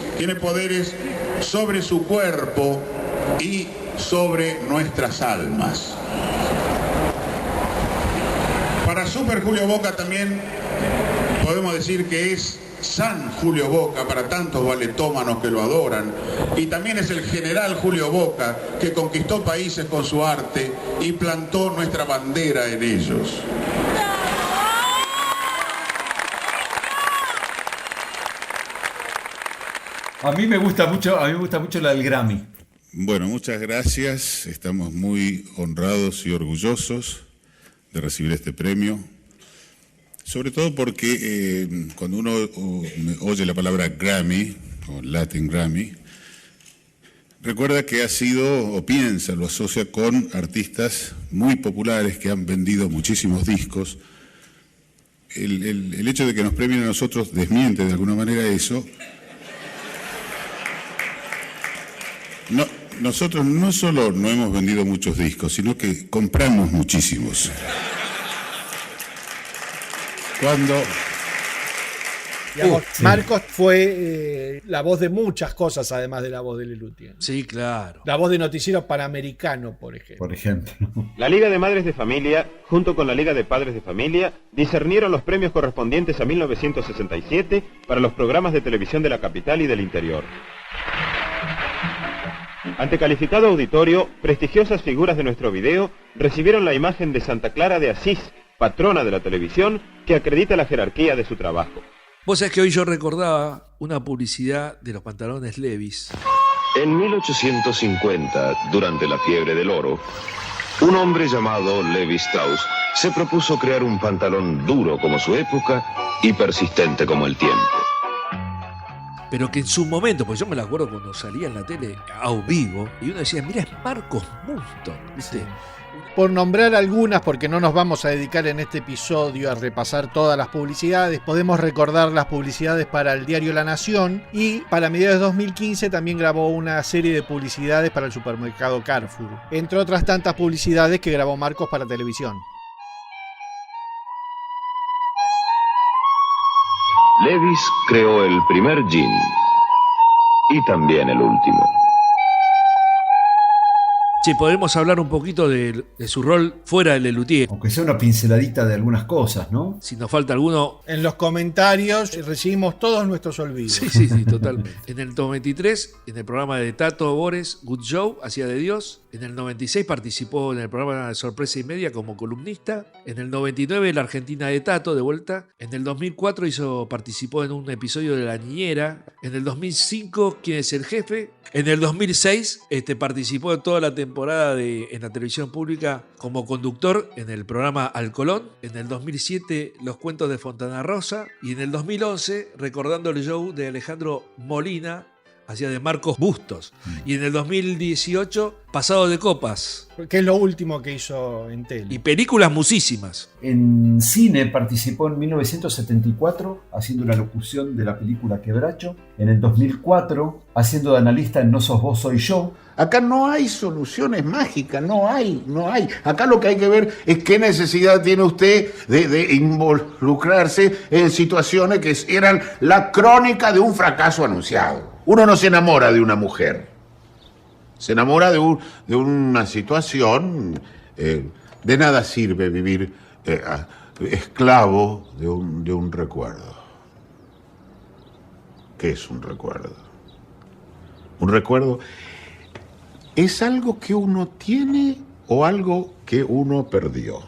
sobre su cuerpo y sobre nuestras almas. Para Super Julio Boca también podemos decir que es San Julio Boca para tantos valetómanos que lo adoran, y también es el general Julio Boca que conquistó países con su arte y plantó nuestra bandera en ellos. A mí me gusta mucho la del Grammy. Bueno, muchas gracias. Estamos muy honrados y orgullosos de recibir este premio. Sobre todo porque cuando uno oye la palabra Grammy, o Latin Grammy, recuerda que ha sido, o piensa, lo asocia con artistas muy populares que han vendido muchísimos discos. El hecho de que nos premien a nosotros desmiente de alguna manera eso. No, nosotros no solo no hemos vendido muchos discos, sino que compramos muchísimos. Digamos, Marcos fue la voz de muchas cosas, además de la voz de Lelutier. Sí, claro. La voz de Noticiero Panamericano, por ejemplo. La Liga de Madres de Familia, junto con la Liga de Padres de Familia, discernieron los premios correspondientes a 1967 para los programas de televisión de la capital y del interior. Ante calificado auditorio, prestigiosas figuras de nuestro video recibieron la imagen de Santa Clara de Asís, patrona de la televisión, que acredita la jerarquía de su trabajo. Vos sabés que hoy yo recordaba una publicidad de los pantalones Levi's. En 1850, durante la fiebre del oro, un hombre llamado Levi Strauss se propuso crear un pantalón duro como su época y persistente como el tiempo. Pero que en su momento, pues yo me la acuerdo cuando salía en la tele a vivo, y uno decía, mira, es Marcos Muston, ¿viste? Por nombrar algunas, porque no nos vamos a dedicar en este episodio a repasar todas las publicidades, podemos recordar las publicidades para el diario La Nación, y para mediados de 2015 también grabó una serie de publicidades para el supermercado Carrefour, entre otras tantas publicidades que grabó Marcos para televisión. Levi's creó el primer jean y también el último. Sí, podemos hablar un poquito de su rol fuera de Lelutier. Aunque sea una pinceladita de algunas cosas, ¿no? Si nos falta alguno... En los comentarios recibimos todos nuestros olvidos. Sí, totalmente. En el 93, en el programa de Tato Bores, Good Show, hacía de Dios. En el 96 participó en el programa de Sorpresa y Media como columnista. En el 99, la Argentina de Tato, de vuelta. En el 2004 participó en un episodio de La Niñera. En el 2005, ¿Quién es el jefe? En el 2006 participó en toda la temporada en la televisión pública como conductor en el programa Al Colón. En el 2007 Los Cuentos de Fontana Rosa. Y en el 2011 recordando el show de Alejandro Molina, hacía de Marcos Bustos. Y en el 2018 Pasado de Copas. Que es lo último que hizo en tele. Y películas muchísimas. En cine participó en 1974 haciendo la locución de la película Quebracho. En el 2004 haciendo de analista en No sos vos, soy yo. Acá no hay soluciones mágicas, no hay. Acá lo que hay que ver es qué necesidad tiene usted de involucrarse en situaciones que eran la crónica de un fracaso anunciado. Uno no se enamora de una mujer, se enamora de una situación. De nada sirve vivir esclavo de un recuerdo. ¿Qué es un recuerdo? Un recuerdo es algo que uno tiene o algo que uno perdió.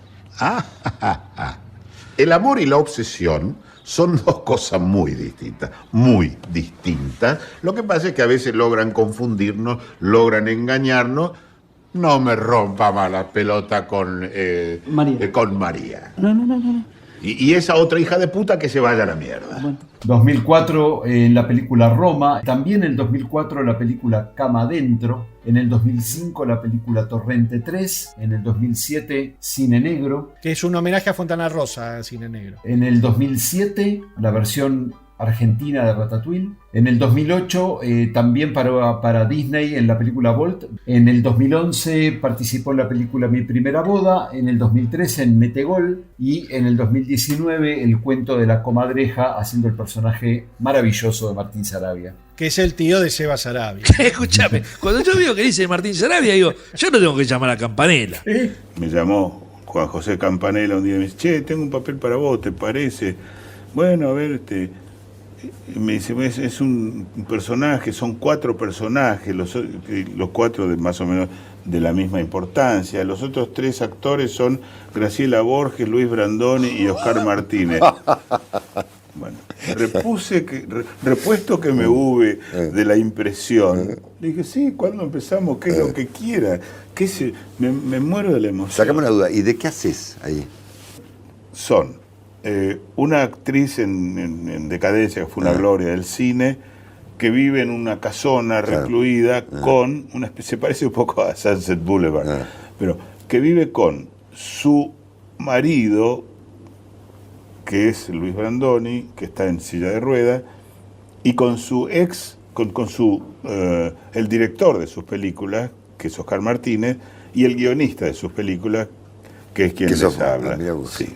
El amor y la obsesión son dos cosas muy distintas. Lo que pasa es que a veces logran confundirnos, logran engañarnos. No me rompa más la pelota con María. No. Y esa otra hija de puta que se vaya a la mierda. Bueno. 2004 en la película Roma, también en 2004 la película Cama Adentro, en el 2005 la película Torrente 3, en el 2007 Cine Negro. Que es un homenaje a Fontana Rosa, Cine Negro. En el 2007 la versión argentina de Ratatouille. En el 2008 también para Disney en la película Bolt. En el 2011 participó en la película Mi Primera Boda. En el 2013 en Metegol. Y en el 2019 El Cuento de la Comadreja, haciendo el personaje maravilloso de Martín Sarabia. Que es el tío de Seba Sarabia. Escúchame, cuando yo veo que dice Martín Sarabia, digo, yo no tengo que llamar a Campanella. Me llamó Juan José Campanella un día me dice, che, tengo un papel para vos, ¿te parece? Bueno, a ver, me dice, es un personaje, son 4 personajes, los 4 de más o menos de la misma importancia. Los otros 3 actores son Graciela Borges, Luis Brandoni y Oscar Martínez. Bueno, repuesto que me hube de la impresión, le dije, sí, ¿cuándo empezamos? ¿Qué es lo que quiera? Me muero de la emoción. Sácame una duda, ¿y de qué haces ahí? Son una actriz en decadencia, que fue una gloria del cine, que vive en una casona recluida con una especie, se parece un poco a Sunset Boulevard, pero que vive con su marido, que es Luis Brandoni, que está en silla de ruedas, y con su ex, el director de sus películas, que es Oscar Martínez, y el guionista de sus películas, que es quien les habla. Sí.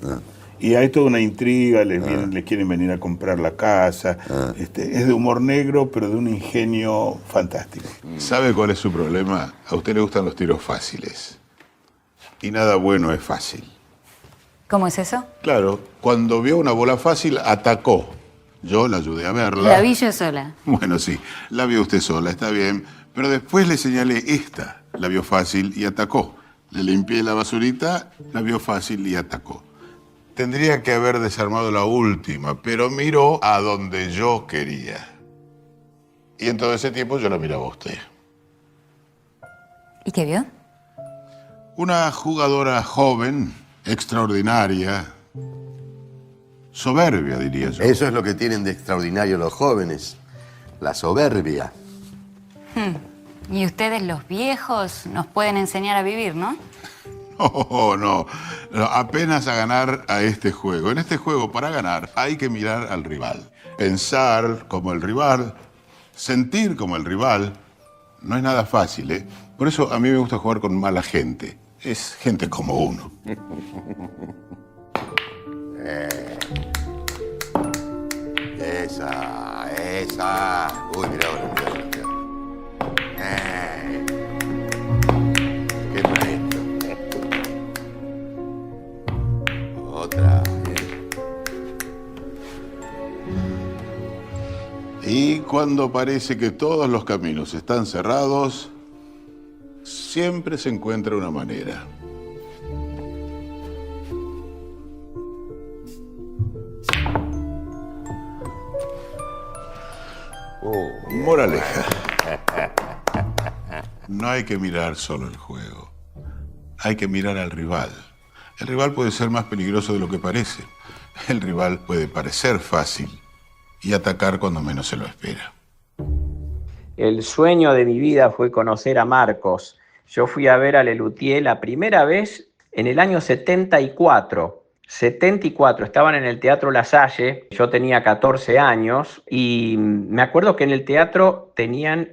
Y hay toda una intriga, les quieren venir a comprar la casa. Es de humor negro, pero de un ingenio fantástico. ¿Sabe cuál es su problema? A usted le gustan los tiros fáciles. Y nada bueno es fácil. ¿Cómo es eso? Claro, cuando vio una bola fácil, atacó. Yo la ayudé a verla. La vi yo sola. Bueno, sí, la vio usted sola, está bien. Pero después le señalé esta, la vio fácil y atacó. Le limpié la basurita, la vio fácil y atacó. Tendría que haber desarmado la última, pero miró a donde yo quería. Y en todo ese tiempo yo la miraba a usted. ¿Y qué vio? Una jugadora joven, extraordinaria, soberbia, diría yo. Eso es lo que tienen de extraordinario los jóvenes, la soberbia. Y ustedes, los viejos, nos pueden enseñar a vivir, ¿no? No, apenas a ganar a este juego. En este juego, para ganar, hay que mirar al rival. Pensar como el rival, sentir como el rival. No es nada fácil, ¿eh? Por eso a mí me gusta jugar con mala gente. Es gente como uno. Esa. Uy, mirá. Qué maestro. Otra. Y cuando parece que todos los caminos están cerrados, siempre se encuentra una manera. Moraleja. No hay que mirar solo el juego. Hay que mirar al rival. El rival puede ser más peligroso de lo que parece. El rival puede parecer fácil y atacar cuando menos se lo espera. El sueño de mi vida fue conocer a Marcos. Yo fui a ver a Lelutier la primera vez en el año 74. 74, estaban en el Teatro La Salle, yo tenía 14 años y me acuerdo que en el teatro tenían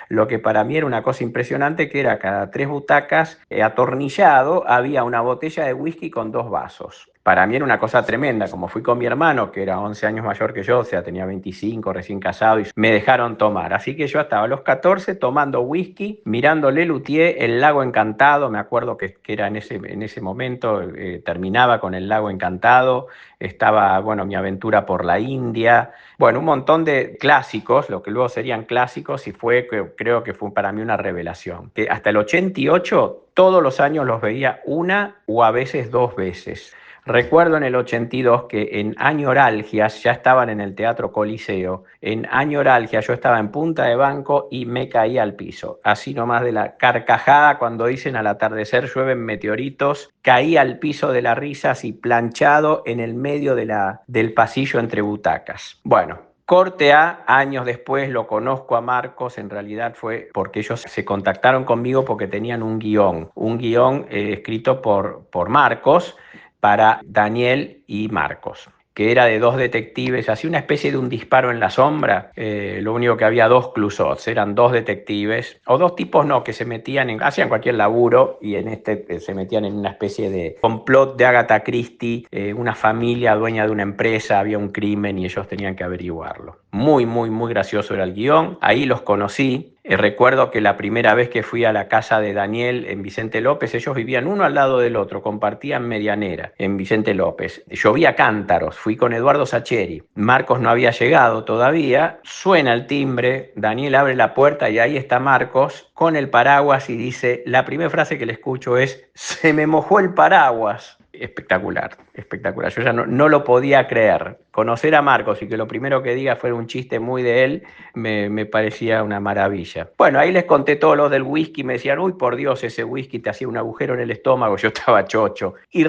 lo que para mí era una cosa impresionante, que era cada 3 butacas atornillado había una botella de whisky con 2 vasos. Para mí era una cosa tremenda, como fui con mi hermano, que era 11 años mayor que yo, o sea, tenía 25, recién casado, y me dejaron tomar. Así que yo estaba a los 14 tomando whisky, mirando Lelutier, El Lago Encantado, me acuerdo que era en ese momento, terminaba con El Lago Encantado, estaba, bueno, Mi Aventura por la India, bueno, un montón de clásicos, lo que luego serían clásicos, y creo que fue para mí una revelación. Que hasta el 88, todos los años los veía una o a veces 2 veces. Recuerdo en el 82 que en Añoralgias, ya estaban en el Teatro Coliseo, en Añoralgias yo estaba en punta de banco y me caí al piso. Así nomás de la carcajada cuando dicen al atardecer llueven meteoritos, caí al piso de la risa así planchado en el medio del pasillo entre butacas. Bueno. Corte A, años después lo conozco a Marcos, en realidad fue porque ellos se contactaron conmigo porque tenían un guión escrito por Marcos, para Daniel y Marcos, que era de 2 detectives, hacía una especie de Un disparo en la sombra, lo único que había 2 closots, eran 2 detectives, o 2 tipos que se metían hacían cualquier laburo, y en se metían en una especie de complot de Agatha Christie, una familia dueña de una empresa, había un crimen y ellos tenían que averiguarlo. Muy, muy, muy gracioso era el guión. Ahí los conocí. Recuerdo que la primera vez que fui a la casa de Daniel en Vicente López, ellos vivían uno al lado del otro, compartían medianera en Vicente López. Llovía cántaros, fui con Eduardo Sacheri. Marcos no había llegado todavía, suena el timbre, Daniel abre la puerta y ahí está Marcos con el paraguas y dice, la primera frase que le escucho es, se me mojó el paraguas. Espectacular, espectacular. Yo ya no lo podía creer. Conocer a Marcos y que lo primero que diga fuera un chiste muy de él, me parecía una maravilla. Bueno, ahí les conté todo lo del whisky, me decían, uy, por Dios, ese whisky te hacía un agujero en el estómago, yo estaba chocho. Y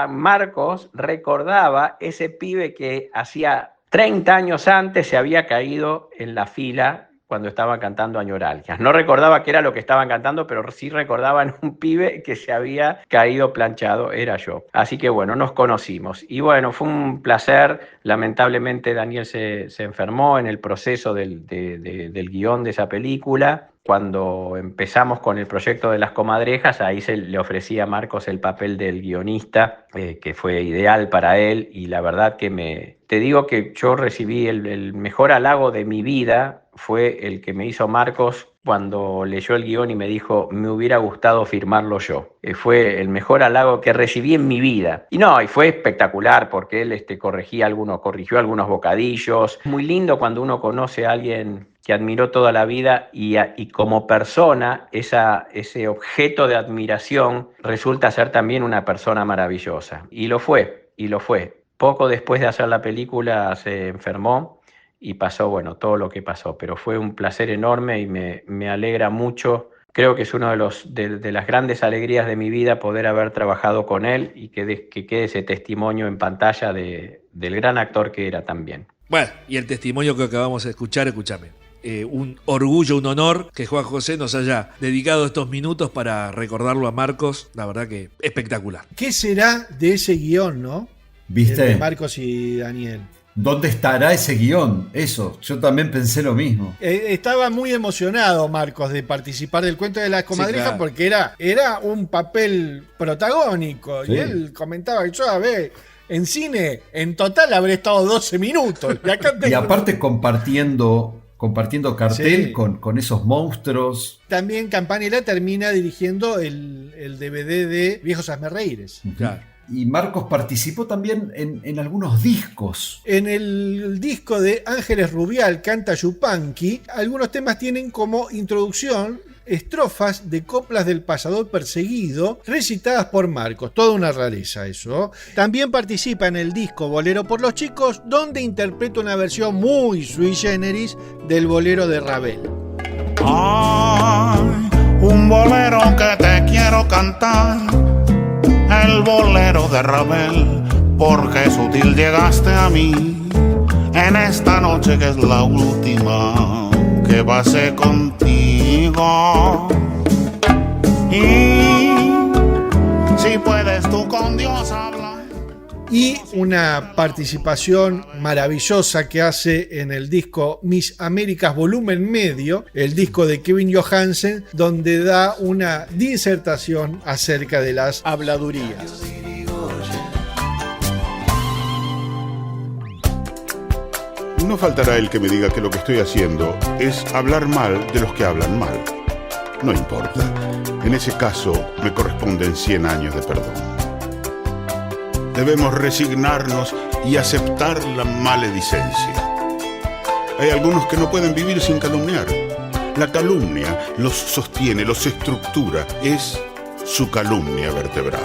Marcos recordaba ese pibe que hacía 30 años antes se había caído en la fila cuando estaban cantando Añoralgias. No recordaba qué era lo que estaban cantando, pero sí recordaban un pibe que se había caído planchado, era yo. Así que bueno, nos conocimos. Y bueno, fue un placer. Lamentablemente Daniel se enfermó en el proceso del guión de esa película. Cuando empezamos con el proyecto de Las Comadrejas, ahí le ofrecí a Marcos el papel del guionista, que fue ideal para él. Y la verdad que te digo que yo recibí el mejor halago de mi vida, fue el que me hizo Marcos cuando leyó el guión y me dijo, me hubiera gustado firmarlo yo. Fue el mejor halago que recibí en mi vida. Y fue espectacular porque él corrigió algunos bocadillos. Muy lindo cuando uno conoce a alguien que admiró toda la vida y como persona, ese objeto de admiración resulta ser también una persona maravillosa. Y lo fue. Poco después de hacer la película se enfermó y pasó, todo lo que pasó. Pero fue un placer enorme y me alegra mucho. Creo que es uno de las grandes alegrías de mi vida poder haber trabajado con él y que quede ese testimonio en pantalla del gran actor que era también. Bueno, y el testimonio que acabamos de escuchar, escúchame. Un orgullo, un honor que Juan José nos haya dedicado estos minutos para recordarlo a Marcos. La verdad que espectacular. ¿Qué será de ese guión, no? ¿Viste? De Marcos y Daniel. ¿Dónde estará ese guión? Eso, yo también pensé lo mismo. Estaba muy emocionado Marcos de participar del Cuento de Las Comadrejas, sí, claro, porque era un papel protagónico. Sí. Y él comentaba que yo, en cine, en total habré estado 12 minutos. Y aparte compartiendo cartel, sí, con esos monstruos. También Campanella termina dirigiendo el DVD de Viejos Hazmerreíres. Claro. Y Marcos participó también en algunos discos. En el disco de Ángeles Rubial, Canta Yupanqui, algunos temas tienen como introducción estrofas de coplas del payador perseguido recitadas por Marcos. Toda una rareza eso. También participa en el disco Bolero por los Chicos, donde interpreta una versión muy sui generis del bolero de Ravel. Ay, un bolero que te quiero cantar, el bolero de Ravel, porque sutil llegaste a mí en esta noche que es la última que pasé contigo. Y si puedes tú con Dios hablar. Y una participación maravillosa que hace en el disco Mis Américas Volumen Medio, el disco de Kevin Johansen, donde da una disertación acerca de las habladurías. No faltará el que me diga que lo que estoy haciendo es hablar mal de los que hablan mal. No importa. En ese caso me corresponden 100 años de perdón. Debemos resignarnos y aceptar la maledicencia. Hay algunos que no pueden vivir sin calumniar. La calumnia los sostiene, los estructura. Es su calumnia vertebral.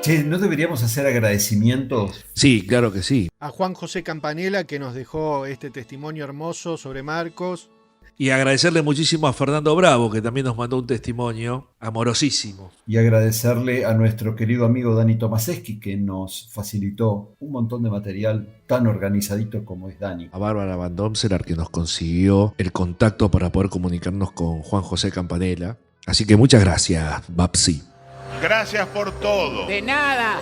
Che, ¿no deberíamos hacer agradecimientos? Sí, claro que sí. A Juan José Campanella, que nos dejó este testimonio hermoso sobre Marcos. Y agradecerle muchísimo a Fernando Bravo, que también nos mandó un testimonio amorosísimo. Y agradecerle a nuestro querido amigo Dani Tomaseski, que nos facilitó un montón de material tan organizadito como es Dani. A Bárbara Van Domselar, que nos consiguió el contacto para poder comunicarnos con Juan José Campanella. Así que muchas gracias, Babsi. Gracias por todo. De nada.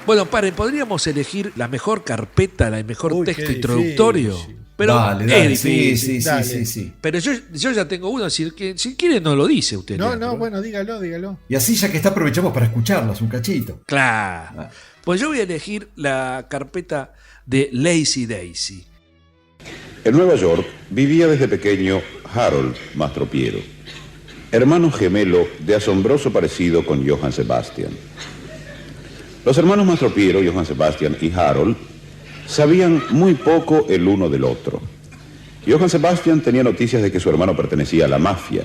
Bueno, podríamos elegir la mejor carpeta, el mejor texto introductorio. Pero Dale, es difícil. Sí. Pero yo ya tengo uno, si quiere no lo dice usted. No, bueno, dígalo. Y así ya que está, aprovechamos para escucharlas un cachito. Claro. Pues yo voy a elegir la carpeta de Lazy Daisy. En Nueva York vivía desde pequeño Harold Mastropiero, hermano gemelo de asombroso parecido con Johann Sebastian. Los hermanos Mastropiero, Johann Sebastian y Harold, sabían muy poco el uno del otro. Johann Sebastian tenía noticias de que su hermano pertenecía a la mafia,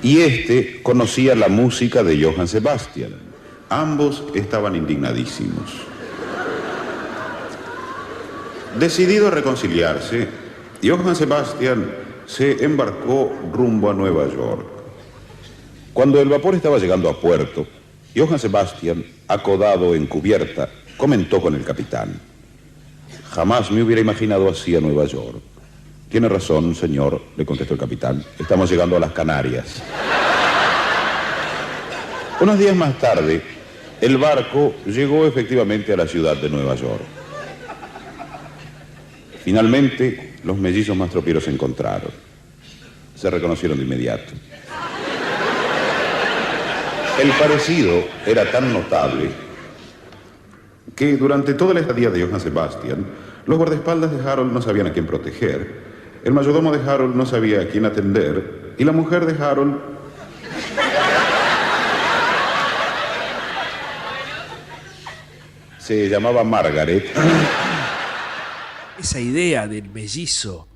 y este conocía la música de Johann Sebastian. Ambos estaban indignadísimos. Decidido a reconciliarse, Johann Sebastian se embarcó rumbo a Nueva York. Cuando el vapor estaba llegando a puerto, Johann Sebastian, acodado en cubierta, comentó con el capitán: «Jamás me hubiera imaginado así a Nueva York». «Tiene razón, señor», le contestó el capitán, «estamos llegando a las Canarias». Unos días más tarde, el barco llegó efectivamente a la ciudad de Nueva York. Finalmente, los mellizos Mastropiero se encontraron. Se reconocieron de inmediato. El parecido era tan notable que durante toda la estadía de Johann Sebastian, los guardaespaldas de Harold no sabían a quién proteger, el mayordomo de Harold no sabía a quién atender, y la mujer de Harold se llamaba Margaret. Esa idea del mellizo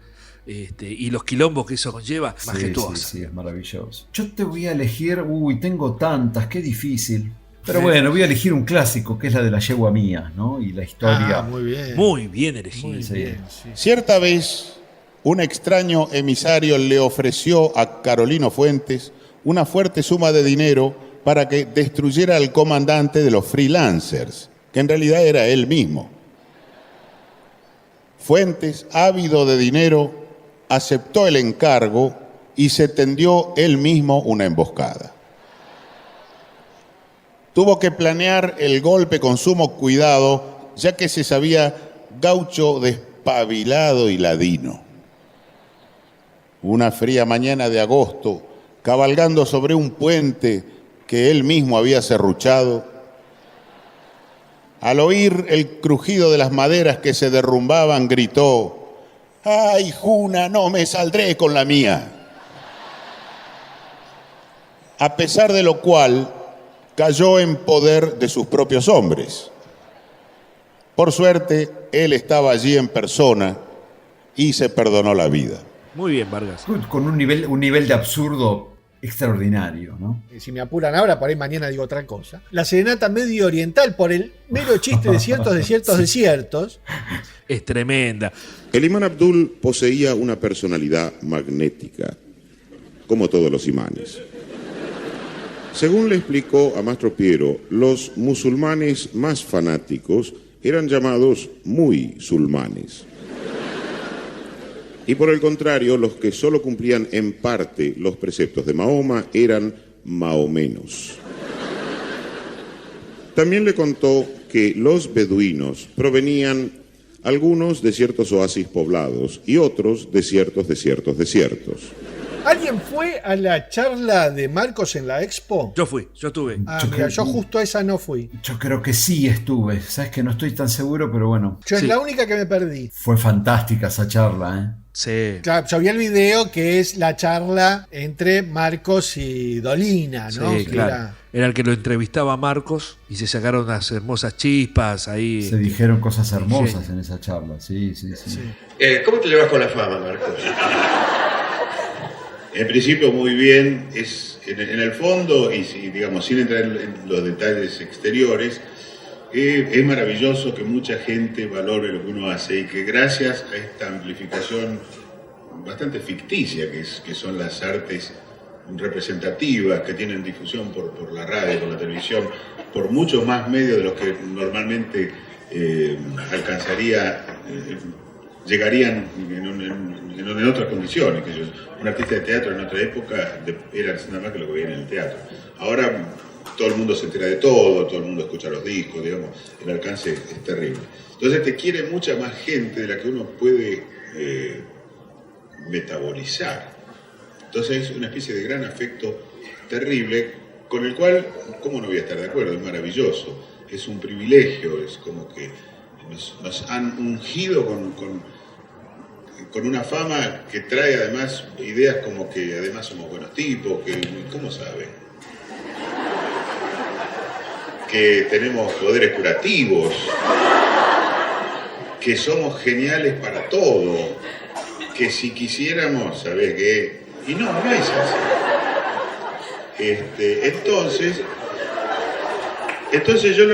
y los quilombos que eso conlleva, majestuosa. Sí, es maravilloso. Yo te voy a elegir, tengo tantas, qué difícil. Pero bueno, voy a elegir un clásico, que es la de la yegua mía, ¿no? Y la historia. Muy bien elegido. Cierta vez, un extraño emisario le ofreció a Carolino Fuentes una fuerte suma de dinero para que destruyera al comandante de los freelancers, que en realidad era él mismo. Fuentes, ávido de dinero, aceptó el encargo y se tendió él mismo una emboscada. Tuvo que planear el golpe con sumo cuidado, ya que se sabía gaucho despabilado y ladino. Una fría mañana de agosto, cabalgando sobre un puente que él mismo había serruchado, al oír el crujido de las maderas que se derrumbaban, gritó: ¡ay, Juna, no me saldré con la mía! A pesar de lo cual, cayó en poder de sus propios hombres. Por suerte, él estaba allí en persona y se perdonó la vida. Muy bien, Vargas. Con un nivel de absurdo extraordinario, ¿no? Si me apuran ahora, por ahí mañana digo otra cosa. La serenata medio oriental, por el mero chiste de desiertos. Es tremenda. El imán Abdul poseía una personalidad magnética, como todos los imanes. Según le explicó a Mastropiero, los musulmanes más fanáticos eran llamados muy sulmanes. Y por el contrario, los que solo cumplían en parte los preceptos de Mahoma eran mahomenos. También le contó que los beduinos provenían algunos de ciertos oasis poblados y otros de ciertos desiertos. ¿Alguien fue a la charla de Marcos en la Expo? Yo estuve. Yo justo a esa no fui. Yo creo que sí estuve. Sabes que no estoy tan seguro, pero bueno. Es la única que me perdí. Fue fantástica esa charla, ¿eh? Sí. Claro, yo vi el video que es la charla entre Marcos y Dolina, ¿no? Sí, claro. Era el que lo entrevistaba a Marcos y se sacaron unas hermosas chispas ahí. Se dijeron cosas hermosas en esa charla, sí. ¿Cómo te llevas con la fama, Marcos? En principio muy bien, es en el fondo, y digamos sin entrar en los detalles exteriores, es maravilloso que mucha gente valore lo que uno hace y que gracias a esta amplificación bastante ficticia que son las artes representativas que tienen difusión por la radio, por la televisión, por muchos más medios de los que normalmente llegarían en otras condiciones. Un artista de teatro en otra época era nada más que lo que veía en el teatro. Ahora todo el mundo se entera de todo el mundo escucha los discos, digamos, el alcance es terrible. Entonces te quiere mucha más gente de la que uno puede metabolizar. Entonces es una especie de gran afecto terrible, con el cual, ¿cómo no voy a estar de acuerdo? Es maravilloso, es un privilegio, es como que nos han ungido con una fama que trae además ideas como que además somos buenos tipos, que, ¿cómo saben? Que tenemos poderes curativos, que somos geniales para todo, que si quisiéramos, ¿sabés qué? Y no es así. Entonces yo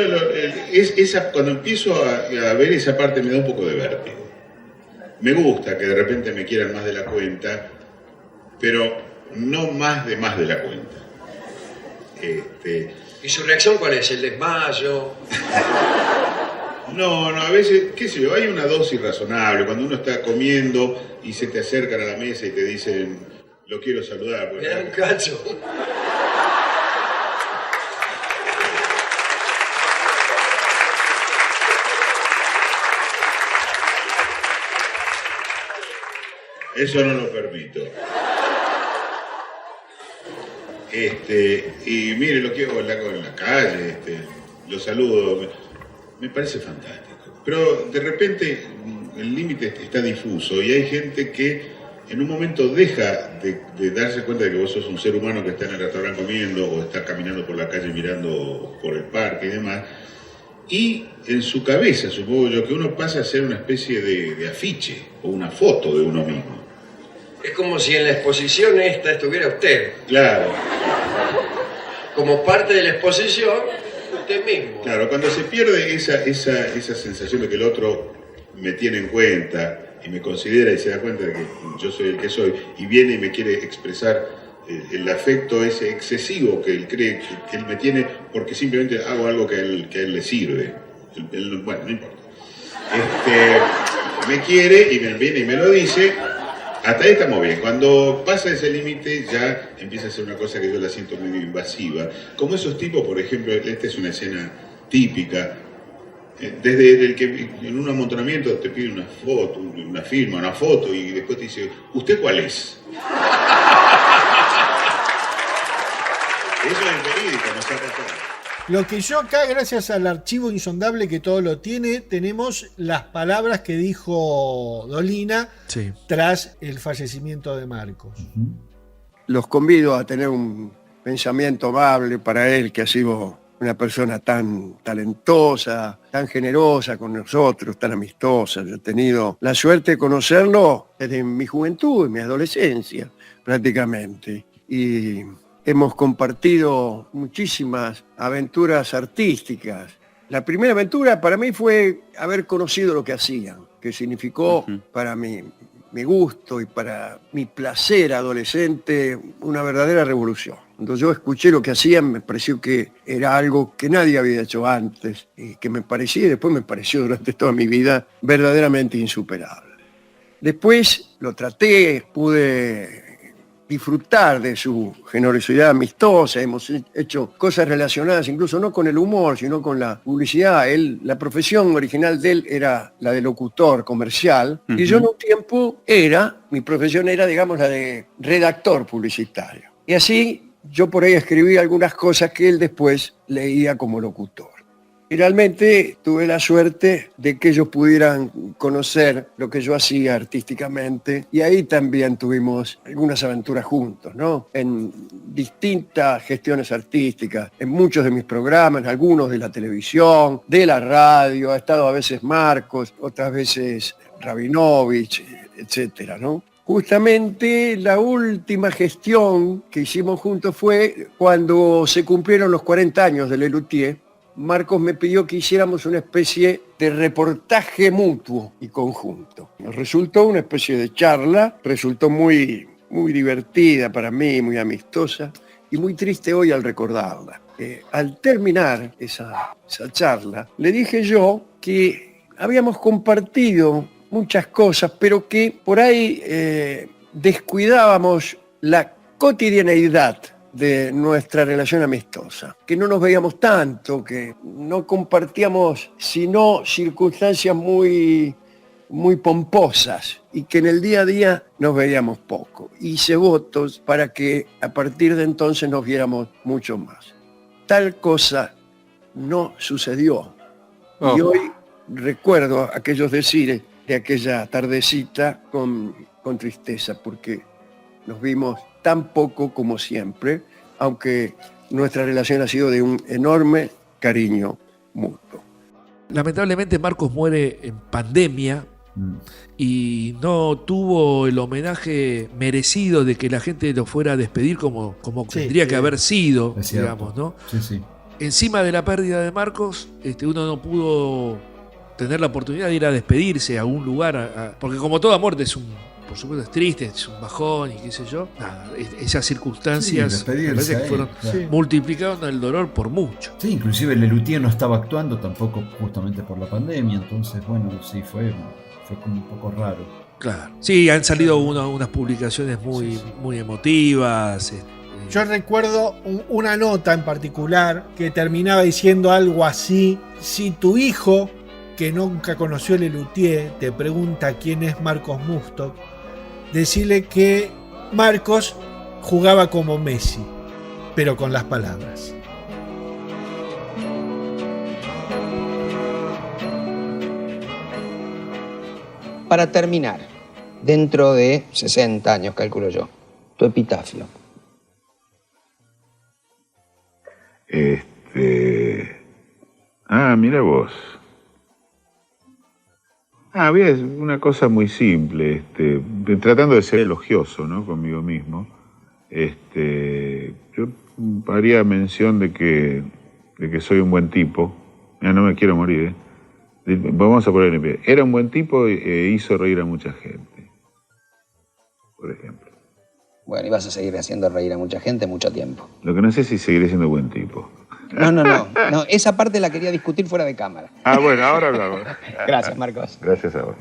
cuando empiezo a ver esa parte me da un poco de vértigo. Me gusta que de repente me quieran más de la cuenta, pero no más de la cuenta. ¿Y su reacción cuál es? ¿El desmayo? No, a veces, qué sé yo, hay una dosis razonable. Cuando uno está comiendo y se te acercan a la mesa y te dicen, lo quiero saludar. Me da un cacho. Eso no lo permito. Y mire, lo quiero hablar en la calle, lo saludo, me parece fantástico. Pero de repente el límite está difuso y hay gente que en un momento deja de darse cuenta de que vos sos un ser humano que está en el restaurante comiendo o está caminando por la calle mirando por el parque y demás. Y en su cabeza, supongo yo, que uno pasa a ser una especie de afiche o una foto de uno mismo. Es como si en la exposición esta estuviera usted. Claro. Como parte de la exposición, usted mismo. Claro, cuando se pierde esa sensación de que el otro me tiene en cuenta y me considera y se da cuenta de que yo soy el que soy y viene y me quiere expresar el afecto ese excesivo que él cree que él me tiene porque simplemente hago algo que a él le sirve. Bueno, no importa. Me quiere y me viene y me lo dice. Hasta ahí estamos bien. Cuando pasa ese límite ya empieza a ser una cosa que yo la siento medio invasiva. Como esos tipos, por ejemplo, esta es una escena típica, desde el que en un amontonamiento te pide una foto, una firma, una foto y después te dice, ¿usted cuál es? Eso es verídico, nos ha pasado. Lo que yo acá, gracias al archivo insondable que todo lo tiene, tenemos las palabras que dijo Dolina tras el fallecimiento de Marcos. Los convido a tener un pensamiento amable para él, que ha sido una persona tan talentosa, tan generosa con nosotros, tan amistosa. Yo he tenido la suerte de conocerlo desde mi juventud y mi adolescencia, prácticamente. Y hemos compartido muchísimas aventuras artísticas. La primera aventura para mí fue haber conocido lo que hacían, que significó para mi gusto y para mi placer adolescente una verdadera revolución. Cuando yo escuché lo que hacían me pareció que era algo que nadie había hecho antes y que me parecía y después me pareció durante toda mi vida verdaderamente insuperable. Después lo traté, pude disfrutar de su generosidad amistosa, hemos hecho cosas relacionadas incluso no con el humor, sino con la publicidad. La profesión original de él era la de locutor comercial, y yo en un tiempo mi profesión era, digamos, la de redactor publicitario. Y así yo por ahí escribí algunas cosas que él después leía como locutor. Y realmente tuve la suerte de que ellos pudieran conocer lo que yo hacía artísticamente, y ahí también tuvimos algunas aventuras juntos, ¿no? En distintas gestiones artísticas, en muchos de mis programas, en algunos de la televisión, de la radio, ha estado a veces Marcos, otras veces Rabinovich, etcétera, ¿no? Justamente la última gestión que hicimos juntos fue cuando se cumplieron los 40 años de Lelutier. Marcos me pidió que hiciéramos una especie de reportaje mutuo y conjunto. Nos resultó una especie de charla, resultó muy divertida para mí, muy amistosa y muy triste hoy al recordarla. Al terminar esa charla, le dije yo que habíamos compartido muchas cosas, pero que por ahí descuidábamos la cotidianeidad de nuestra relación amistosa, que no nos veíamos tanto, que no compartíamos sino circunstancias muy pomposas y que en el día a día nos veíamos poco. Hice votos para que a partir de entonces nos viéramos mucho más. Tal cosa no sucedió. Y hoy recuerdo aquellos decires de aquella tardecita con tristeza, porque nos vimos tan poco como siempre, aunque nuestra relación ha sido de un enorme cariño mutuo. Lamentablemente Marcos muere en pandemia y no tuvo el homenaje merecido de que la gente lo fuera a despedir como tendría que haber sido, digamos, ¿no? Sí. Encima de la pérdida de Marcos, uno no pudo tener la oportunidad de ir a despedirse a un lugar, porque como toda muerte por supuesto es triste, es un bajón y qué sé yo. Nada, esas circunstancias me parece que fueron multiplicaron el dolor por mucho. Sí, inclusive Lelutier no estaba actuando tampoco justamente por la pandemia, entonces bueno, sí, fue como un poco raro. Claro. Sí, han salido unas publicaciones muy emotivas. Yo recuerdo una nota en particular que terminaba diciendo algo así: si tu hijo, que nunca conoció a Lelutier, te pregunta quién es Marcos Mustok, decirle que Marcos jugaba como Messi, pero con las palabras. Para terminar, dentro de 60 años, calculo yo, tu epitafio. Mira vos. Es una cosa muy simple, tratando de ser elogioso, ¿no? Conmigo mismo. Yo haría mención de que soy un buen tipo. No me quiero morir, Vamos a poner en pie. Era un buen tipo e hizo reír a mucha gente, por ejemplo. Bueno, y vas a seguir haciendo reír a mucha gente mucho tiempo. Lo que no sé es si seguiré siendo buen tipo. No, esa parte la quería discutir fuera de cámara. Bueno, ahora hablamos. Gracias, Marcos. Gracias a vos.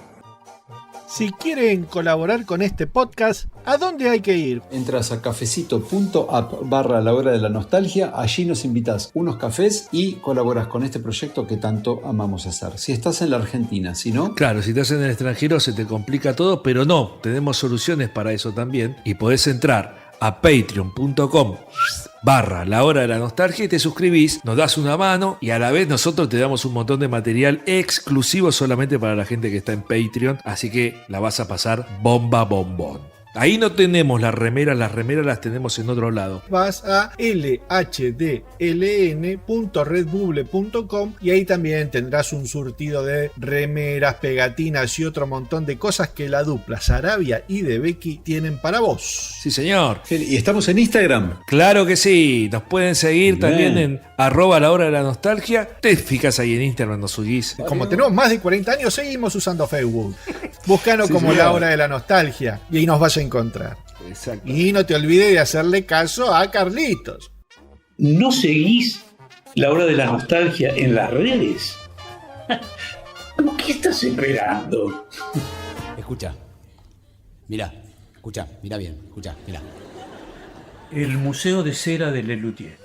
Si quieren colaborar con este podcast, ¿a dónde hay que ir? Entras a cafecito.app/La Hora de la Nostalgia, allí nos invitas unos cafés y colaboras con este proyecto que tanto amamos hacer. Si estás en la Argentina, si no... Claro, si estás en el extranjero se te complica todo, pero no, tenemos soluciones para eso también y podés entrar a patreon.com/La Hora de la Nostalgia y te suscribís, nos das una mano y a la vez nosotros te damos un montón de material exclusivo solamente para la gente que está en Patreon, así que la vas a pasar bomba bombón. Ahí no tenemos las remeras las tenemos en otro lado. Vas a lhdln.redbubble.com y ahí también tendrás un surtido de remeras, pegatinas y otro montón de cosas que la dupla Sarabia y De Becky tienen para vos. Sí, señor. ¿Y estamos en Instagram? Claro que sí. Nos pueden seguir también en @La Hora de la Nostalgia. Te fijas ahí en Instagram, nos subís. Como tenemos más de 40 años, seguimos usando Facebook. Búscanos como La Hora de la Nostalgia y ahí nos vas a encontrar. Exacto. Y no te olvides de hacerle caso a Carlitos. ¿No seguís La Hora de la Nostalgia en las redes? ¿Qué estás esperando? Escucha. Mirá bien, mirá. El Museo de Cera de Lelutier.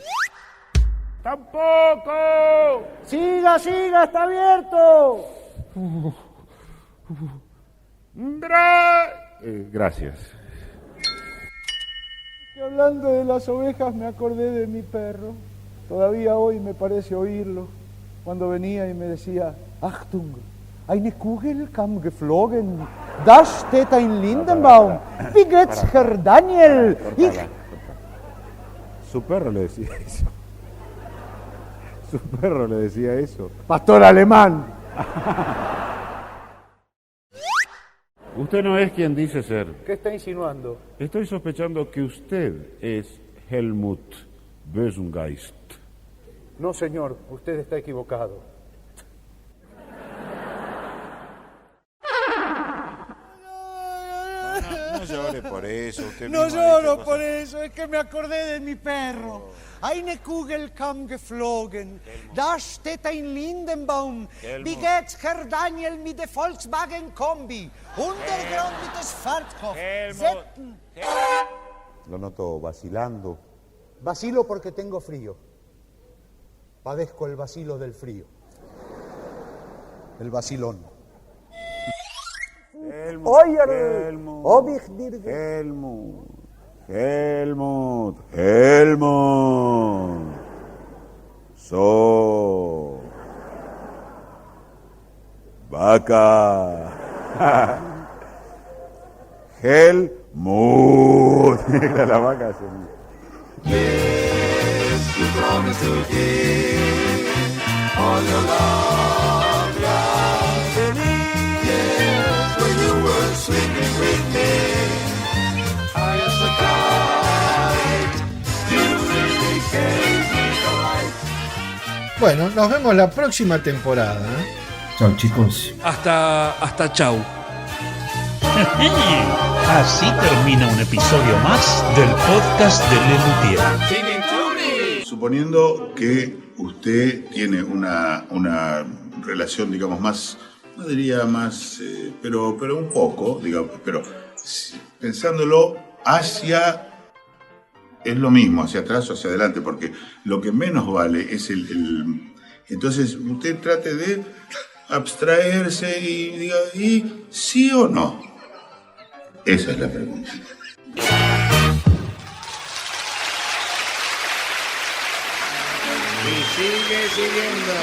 ¡Tampoco! ¡Siga, está abierto! Gracias. Hablando de las ovejas me acordé de mi perro. Todavía hoy me parece oírlo cuando venía y me decía: Achtung, eine Kugel kam geflogen. Das steht ein Lindenbaum. Wie geht's, Herr Daniel? Su perro le decía eso. Pastor alemán. Usted no es quien dice ser. ¿Qué está insinuando? Estoy sospechando que usted es Helmut Bösengeist. No, señor, usted está equivocado. No llore por eso. No lloro por eso, es que me acordé de mi perro. Eine Kugel kam geflogen. Da steht ein Lindenbaum. Wie geht's, Herr Daniel, mit der Volkswagen Kombi? Untergrund mit des Fahrtkopf. Lo noto vacilando, Vacilo porque tengo frío. Padezco el vacilo del frío. El vacilón. Helmut. So. Vaca. Helmut. Era la vaca. Bueno, nos vemos la próxima temporada. Chao, chicos. Hasta chau. Así termina un episodio más del podcast de Lelutier. Suponiendo que usted tiene una relación, digamos, más, no diría más, pero un poco, digamos, pero pensándolo hacia, es lo mismo, hacia atrás o hacia adelante, porque lo que menos vale es entonces usted trate de abstraerse y diga, ¿y sí o no? Esa es la pregunta. Y sigue siguiendo.